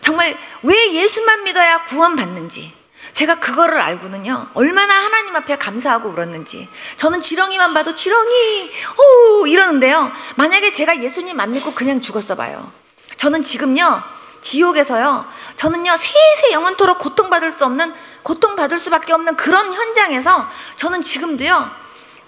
정말 왜 예수만 믿어야 구원받는지 제가 그거를 알고는요 얼마나 하나님 앞에 감사하고 울었는지. 저는 지렁이만 봐도 지렁이 오 이러는데요, 만약에 제가 예수님 안 믿고 그냥 죽었어 봐요, 저는 지금요 지옥에서요 저는요 세세 영원토록 고통받을 수밖에 없는 그런 현장에서 저는 지금도요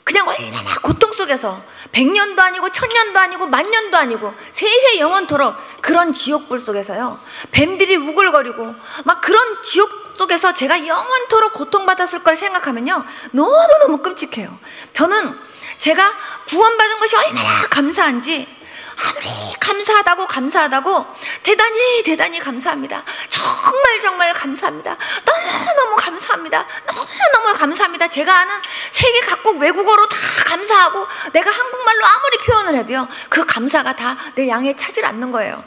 그냥 얼마나 고통 속에서 100년도 아니고 1000년도 아니고 10,000년도 아니고 세세 영원토록 그런 지옥불 속에서요 뱀들이 우글거리고 막 그런 지옥 속에서 제가 영원토록 고통받았을 걸 생각하면요 너무너무 끔찍해요. 저는 제가 구원받은 것이 얼마나 감사한지, 아무리 감사하다고 대단히 감사합니다. 정말 감사합니다. 너무 감사합니다. 제가 아는 세계 각국 외국어로 다 감사하고 내가 한국말로 아무리 표현을 해도요 그 감사가 다 내 양에 차질 않는 거예요.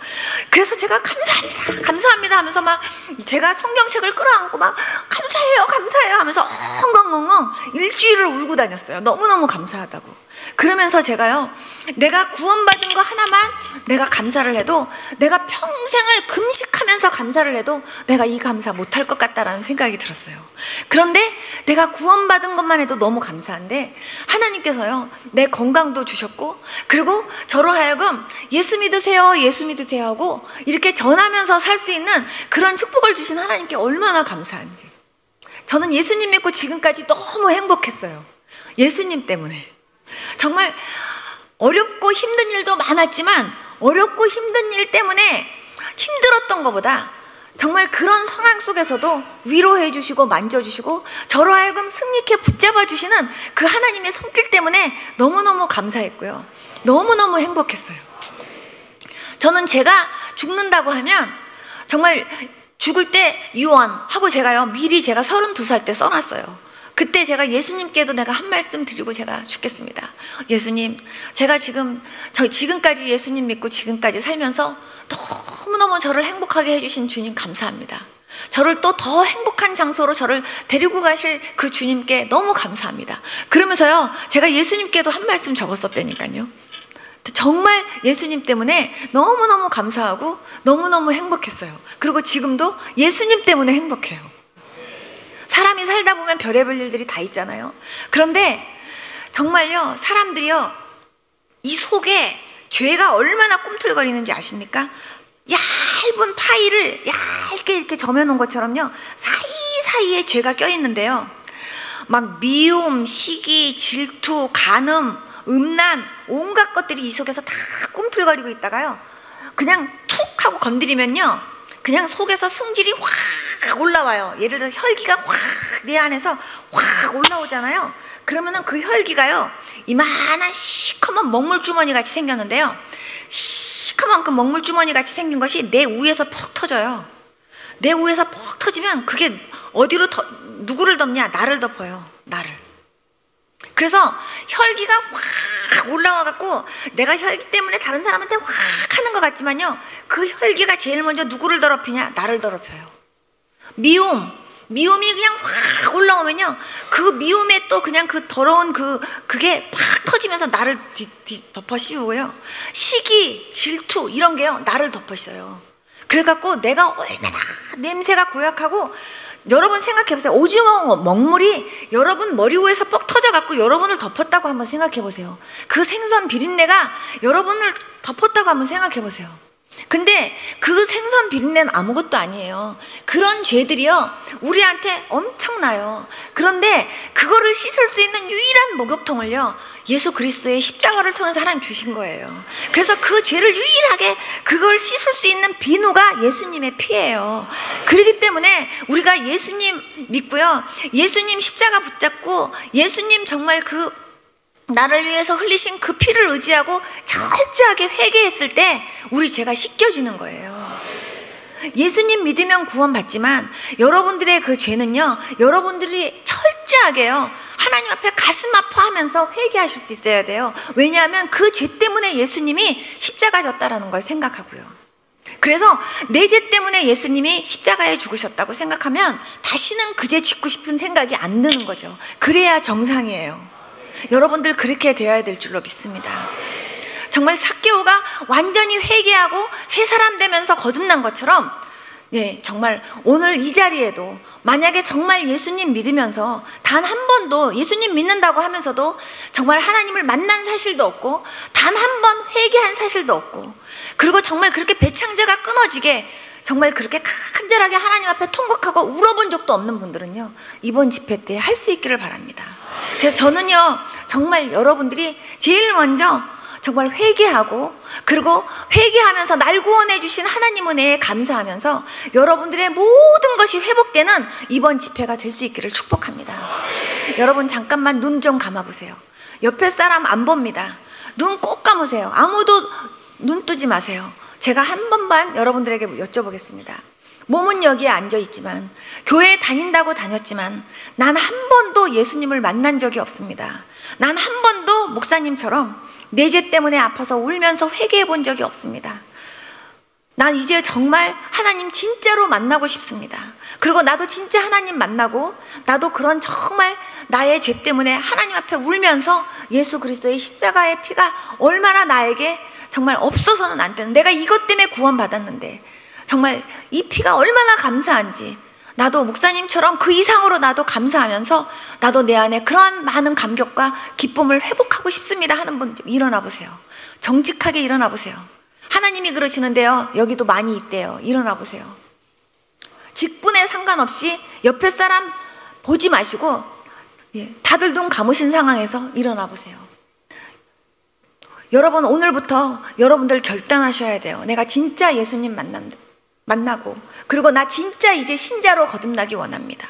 그래서 제가 감사합니다 하면서 막 제가 성경책을 끌어안고 막 감사해요 하면서 엉엉 일주일을 울고 다녔어요. 너무너무 감사하다고. 그러면서 제가요 내가 구원받은 거 하나만 내가 감사를 해도, 내가 평생을 금식하면서 감사를 해도 내가 이 감사 못할 것 같다라는 생각이 들었어요. 그런데 내가 구원받은 것만 해도 너무 감사한데 하나님께서요 내 건강도 주셨고, 그리고 저로 하여금 예수 믿으세요 하고 이렇게 전하면서 살 수 있는 그런 축복을 주신 하나님께 얼마나 감사한지. 저는 예수님 믿고 지금까지 너무 행복했어요. 예수님 때문에. 정말 어렵고 힘든 일도 많았지만 어렵고 힘든 일 때문에 힘들었던 것보다 정말 그런 상황 속에서도 위로해 주시고 만져주시고 저로 하여금 승리케 붙잡아 주시는 그 하나님의 손길 때문에 너무너무 감사했고요, 너무너무 행복했어요. 저는 제가 죽는다고 하면 정말 죽을 때 유언하고 제가요 미리 제가 32살 때 써놨어요. 그때 제가 예수님께도 내가 한 말씀 드리고 제가 죽겠습니다. 예수님, 제가 지금까지 예수님 믿고 지금까지 살면서 너무너무 저를 행복하게 해주신 주님 감사합니다. 저를 또 더 행복한 장소로 저를 데리고 가실 그 주님께 너무 감사합니다. 그러면서요 제가 예수님께도 한 말씀 적었었다니까요. 정말 예수님 때문에 너무너무 감사하고 너무너무 행복했어요. 그리고 지금도 예수님 때문에 행복해요. 사람이 살다 보면 별의별 일들이 다 있잖아요. 그런데 정말요 사람들이요 이 속에 죄가 얼마나 꿈틀거리는지 아십니까? 얇은 파이를 얇게 이렇게 점여놓은 것처럼요 사이사이에 죄가 껴있는데요. 막 미움, 시기, 질투, 간음, 음란, 온갖 것들이 이 속에서 다 꿈틀거리고 있다가요, 그냥 툭 하고 건드리면요, 그냥 속에서 승질이 확 올라와요. 예를 들어 혈기가 확 내 안에서 확 올라오잖아요. 그러면은 그 혈기가요, 이만한 시커먼 먹물주머니 같이 생겼는데요, 시커먼 그 먹물주머니 같이 생긴 것이 내 위에서 퍽 터져요. 내 위에서 퍽 터지면 그게 어디로 누구를 덮냐? 나를 덮어요. 나를. 그래서 혈기가 확 올라와갖고 내가 혈기 때문에 다른 사람한테 확 하는 것 같지만요, 그 혈기가 제일 먼저 누구를 더럽히냐? 나를 더럽혀요. 미움이 그냥 확 올라오면요, 그 미움에 또 그냥 그 더러운 그게 팍 터지면서 나를 덮어 씌우고요, 시기, 질투 이런 게요, 나를 덮어 씌워요. 그래갖고 내가 얼마나 냄새가 고약하고, 여러분 생각해보세요. 오징어 먹물이 여러분 머리 위에서 뻑 터져갖고 여러분을 덮었다고 한번 생각해보세요. 그 생선 비린내가 여러분을 덮었다고 한번 생각해보세요. 근데 그 생선 비린내는 아무것도 아니에요. 그런 죄들이요, 우리한테 엄청나요. 그런데 그거를 씻을 수 있는 유일한 목욕통을요, 예수 그리스도의 십자가를 통해서 하나님 주신 거예요. 그래서 그 죄를 유일하게 그걸 씻을 수 있는 비누가 예수님의 피예요. 그렇기 때문에 우리가 예수님 믿고요, 예수님 십자가 붙잡고 예수님 정말 그 나를 위해서 흘리신 그 피를 의지하고 철저하게 회개했을 때 우리 죄가 씻겨지는 거예요. 예수님 믿으면 구원받지만 여러분들의 그 죄는요, 여러분들이 철저하게요, 하나님 앞에 가슴 아파하면서 회개하실 수 있어야 돼요. 왜냐하면 그 죄 때문에 예수님이 십자가 졌다라는 걸 생각하고요. 그래서 내 죄 때문에 예수님이 십자가에 죽으셨다고 생각하면 다시는 그 죄 짓고 싶은 생각이 안 드는 거죠. 그래야 정상이에요. 여러분들 그렇게 되어야 될 줄로 믿습니다. 정말 삭개오가 완전히 회개하고 새 사람 되면서 거듭난 것처럼, 네, 정말 오늘 이 자리에도 만약에 정말 예수님 믿으면서 단 한 번도 예수님 믿는다고 하면서도 정말 하나님을 만난 사실도 없고 단 한 번 회개한 사실도 없고, 그리고 정말 그렇게 배창자가 끊어지게 정말 그렇게 간절하게 하나님 앞에 통곡하고 울어본 적도 없는 분들은요, 이번 집회 때 할 수 있기를 바랍니다. 그래서 저는요, 정말 여러분들이 제일 먼저 정말 회개하고, 그리고 회개하면서 날 구원해 주신 하나님 은혜에 감사하면서 여러분들의 모든 것이 회복되는 이번 집회가 될 수 있기를 축복합니다. 여러분 잠깐만 눈 좀 감아보세요. 옆에 사람 안 봅니다. 눈 꼭 감으세요. 아무도 눈 뜨지 마세요. 제가 한 번만 여러분들에게 여쭤보겠습니다. 몸은 여기에 앉아있지만, 교회에 다닌다고 다녔지만 난 한 번도 예수님을 만난 적이 없습니다. 난 한 번도 목사님처럼 내 죄 때문에 아파서 울면서 회개해 본 적이 없습니다. 난 이제 정말 하나님 진짜로 만나고 싶습니다. 그리고 나도 진짜 하나님 만나고, 나도 그런 정말 나의 죄 때문에 하나님 앞에 울면서 예수 그리스도의 십자가의 피가 얼마나 나에게 정말 없어서는 안 되는, 내가 이것 때문에 구원받았는데 정말 이 피가 얼마나 감사한지, 나도 목사님처럼 그 이상으로 나도 감사하면서 나도 내 안에 그러한 많은 감격과 기쁨을 회복하고 싶습니다 하는 분 좀 일어나 보세요. 정직하게 일어나 보세요. 하나님이 그러시는데요, 여기도 많이 있대요. 일어나 보세요. 직분에 상관없이 옆에 사람 보지 마시고, 다들 눈 감으신 상황에서 일어나 보세요. 여러분 오늘부터 여러분들 결단하셔야 돼요. 내가 진짜 예수님 만나고, 그리고 나 진짜 이제 신자로 거듭나기 원합니다.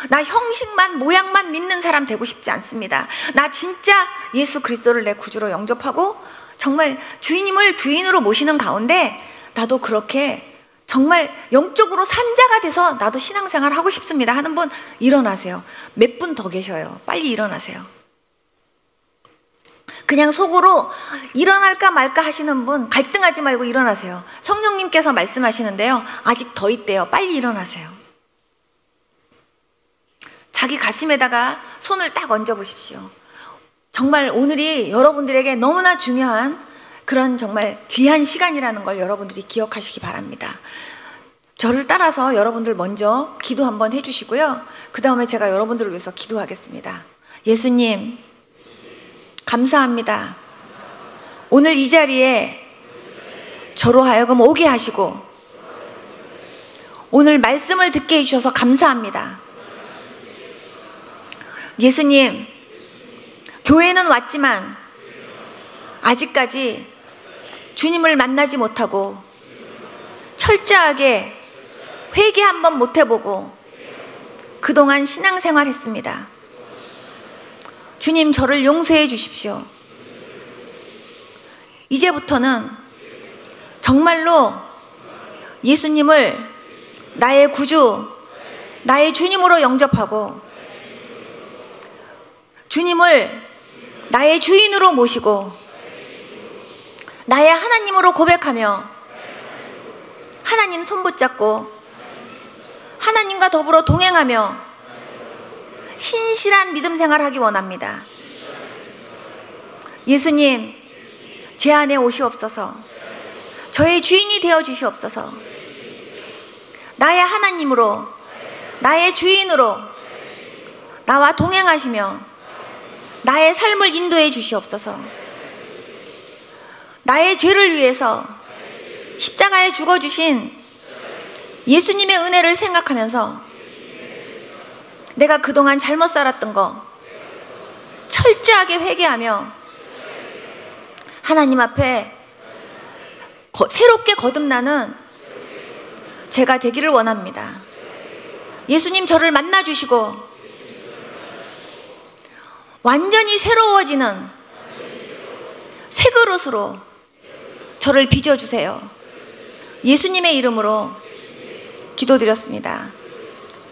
나 형식만 모양만 믿는 사람 되고 싶지 않습니다. 나 진짜 예수 그리스도를 내 구주로 영접하고 정말 주님을 주인으로 모시는 가운데 나도 그렇게 정말 영적으로 산자가 돼서 나도 신앙생활 하고 싶습니다 하는 분 일어나세요. 몇 분 더 계셔요. 빨리 일어나세요. 그냥 속으로 일어날까 말까 하시는 분 갈등하지 말고 일어나세요. 성령님께서 말씀하시는데요, 아직 더 있대요. 빨리 일어나세요. 자기 가슴에다가 손을 딱 얹어 보십시오. 정말 오늘이 여러분들에게 너무나 중요한 그런 정말 귀한 시간이라는 걸 여러분들이 기억하시기 바랍니다. 저를 따라서 여러분들 먼저 기도 한번 해주시고요, 그 다음에 제가 여러분들을 위해서 기도하겠습니다. 예수님 감사합니다. 오늘 이 자리에 저로 하여금 오게 하시고 오늘 말씀을 듣게 해주셔서 감사합니다. 예수님, 교회는 왔지만 아직까지 주님을 만나지 못하고 철저하게 회개 한번 못 해보고 그동안 신앙생활 했습니다. 주님, 저를 용서해 주십시오. 이제부터는 정말로 예수님을 나의 구주, 나의 주님으로 영접하고 주님을 나의 주인으로 모시고 나의 하나님으로 고백하며 하나님 손 붙잡고 하나님과 더불어 동행하며 신실한 믿음 생활하기 원합니다. 예수님, 제 안에 오시옵소서. 저의 주인이 되어 주시옵소서. 나의 하나님으로, 나의 주인으로 나와 동행하시며 나의 삶을 인도해 주시옵소서. 나의 죄를 위해서 십자가에 죽어주신 예수님의 은혜를 생각하면서 내가 그동안 잘못 살았던 거 철저하게 회개하며 하나님 앞에 새롭게 거듭나는 제가 되기를 원합니다. 예수님, 저를 만나주시고 완전히 새로워지는 새 그릇으로 저를 빚어주세요. 예수님의 이름으로 기도드렸습니다.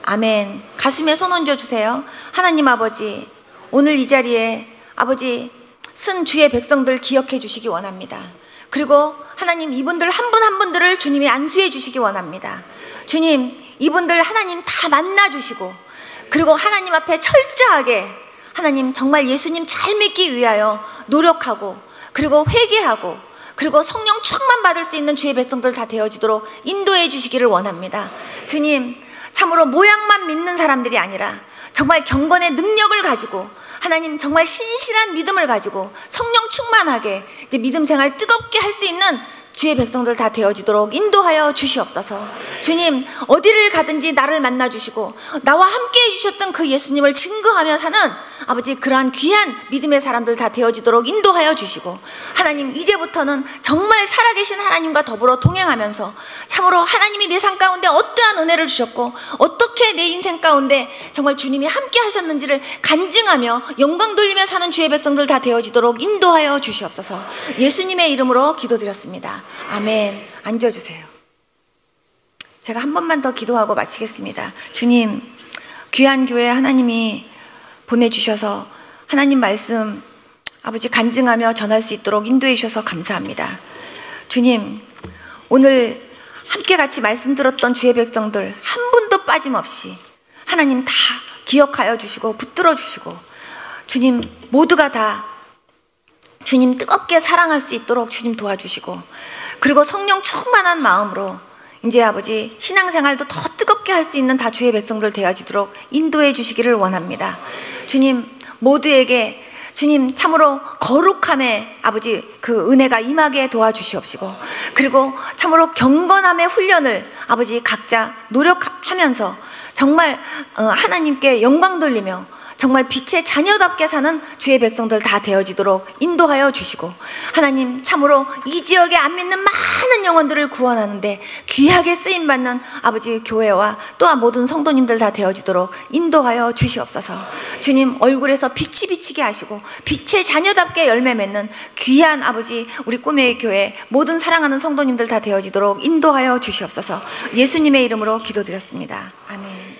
아멘. 가슴에 손 얹어주세요. 하나님 아버지, 오늘 이 자리에 아버지 쓴 주의 백성들 기억해 주시기 원합니다. 그리고 하나님, 이분들 한 분 한 분들을 주님이 안수해 주시기 원합니다. 주님, 이분들 하나님 다 만나 주시고 그리고 하나님 앞에 철저하게 하나님 정말 예수님 잘 믿기 위하여 노력하고 그리고 회개하고 그리고 성령 충만 받을 수 있는 주의 백성들 다 되어지도록 인도해 주시기를 원합니다. 주님, 참으로 모양만 믿는 사람들이 아니라 정말 경건의 능력을 가지고 하나님 정말 신실한 믿음을 가지고 성령 충만하게 이제 믿음 생활 뜨겁게 할 수 있는 주의 백성들 다 되어지도록 인도하여 주시옵소서. 주님, 어디를 가든지 나를 만나 주시고 나와 함께 해주셨던 그 예수님을 증거하며 사는 아버지 그러한 귀한 믿음의 사람들 다 되어지도록 인도하여 주시고 하나님, 이제부터는 정말 살아계신 하나님과 더불어 동행하면서 참으로 하나님이 내 삶 가운데 어떠한 은혜를 주셨고 어떻게 내 인생 가운데 정말 주님이 함께 하셨는지를 간증하며 영광 돌리며 사는 주의 백성들 다 되어지도록 인도하여 주시옵소서. 예수님의 이름으로 기도드렸습니다. 아멘. 앉아주세요. 제가 한 번만 더 기도하고 마치겠습니다. 주님, 귀한 교회 하나님이 보내주셔서 하나님 말씀 아버지 간증하며 전할 수 있도록 인도해 주셔서 감사합니다. 주님, 오늘 함께 같이 말씀 들었던 주의 백성들 한 분도 빠짐없이 하나님 다 기억하여 주시고 붙들어 주시고 주님 모두가 다 주님 뜨겁게 사랑할 수 있도록 주님 도와주시고 그리고 성령 충만한 마음으로 이제 아버지 신앙생활도 더 뜨겁게 할 수 있는 다 주의 백성들 되어지도록 인도해 주시기를 원합니다. 주님, 모두에게 주님 참으로 거룩함에 아버지 그 은혜가 임하게 도와주시옵시고 그리고 참으로 경건함의 훈련을 아버지 각자 노력하면서 정말 하나님께 영광 돌리며 정말 빛의 자녀답게 사는 주의 백성들 다 되어지도록 인도하여 주시고 하나님 참으로 이 지역에 안 믿는 많은 영혼들을 구원하는데 귀하게 쓰임받는 아버지 교회와 또한 모든 성도님들 다 되어지도록 인도하여 주시옵소서. 주님, 얼굴에서 빛이 비치게 하시고 빛의 자녀답게 열매 맺는 귀한 아버지 우리 꿈의 교회 모든 사랑하는 성도님들 다 되어지도록 인도하여 주시옵소서. 예수님의 이름으로 기도드렸습니다. 아멘.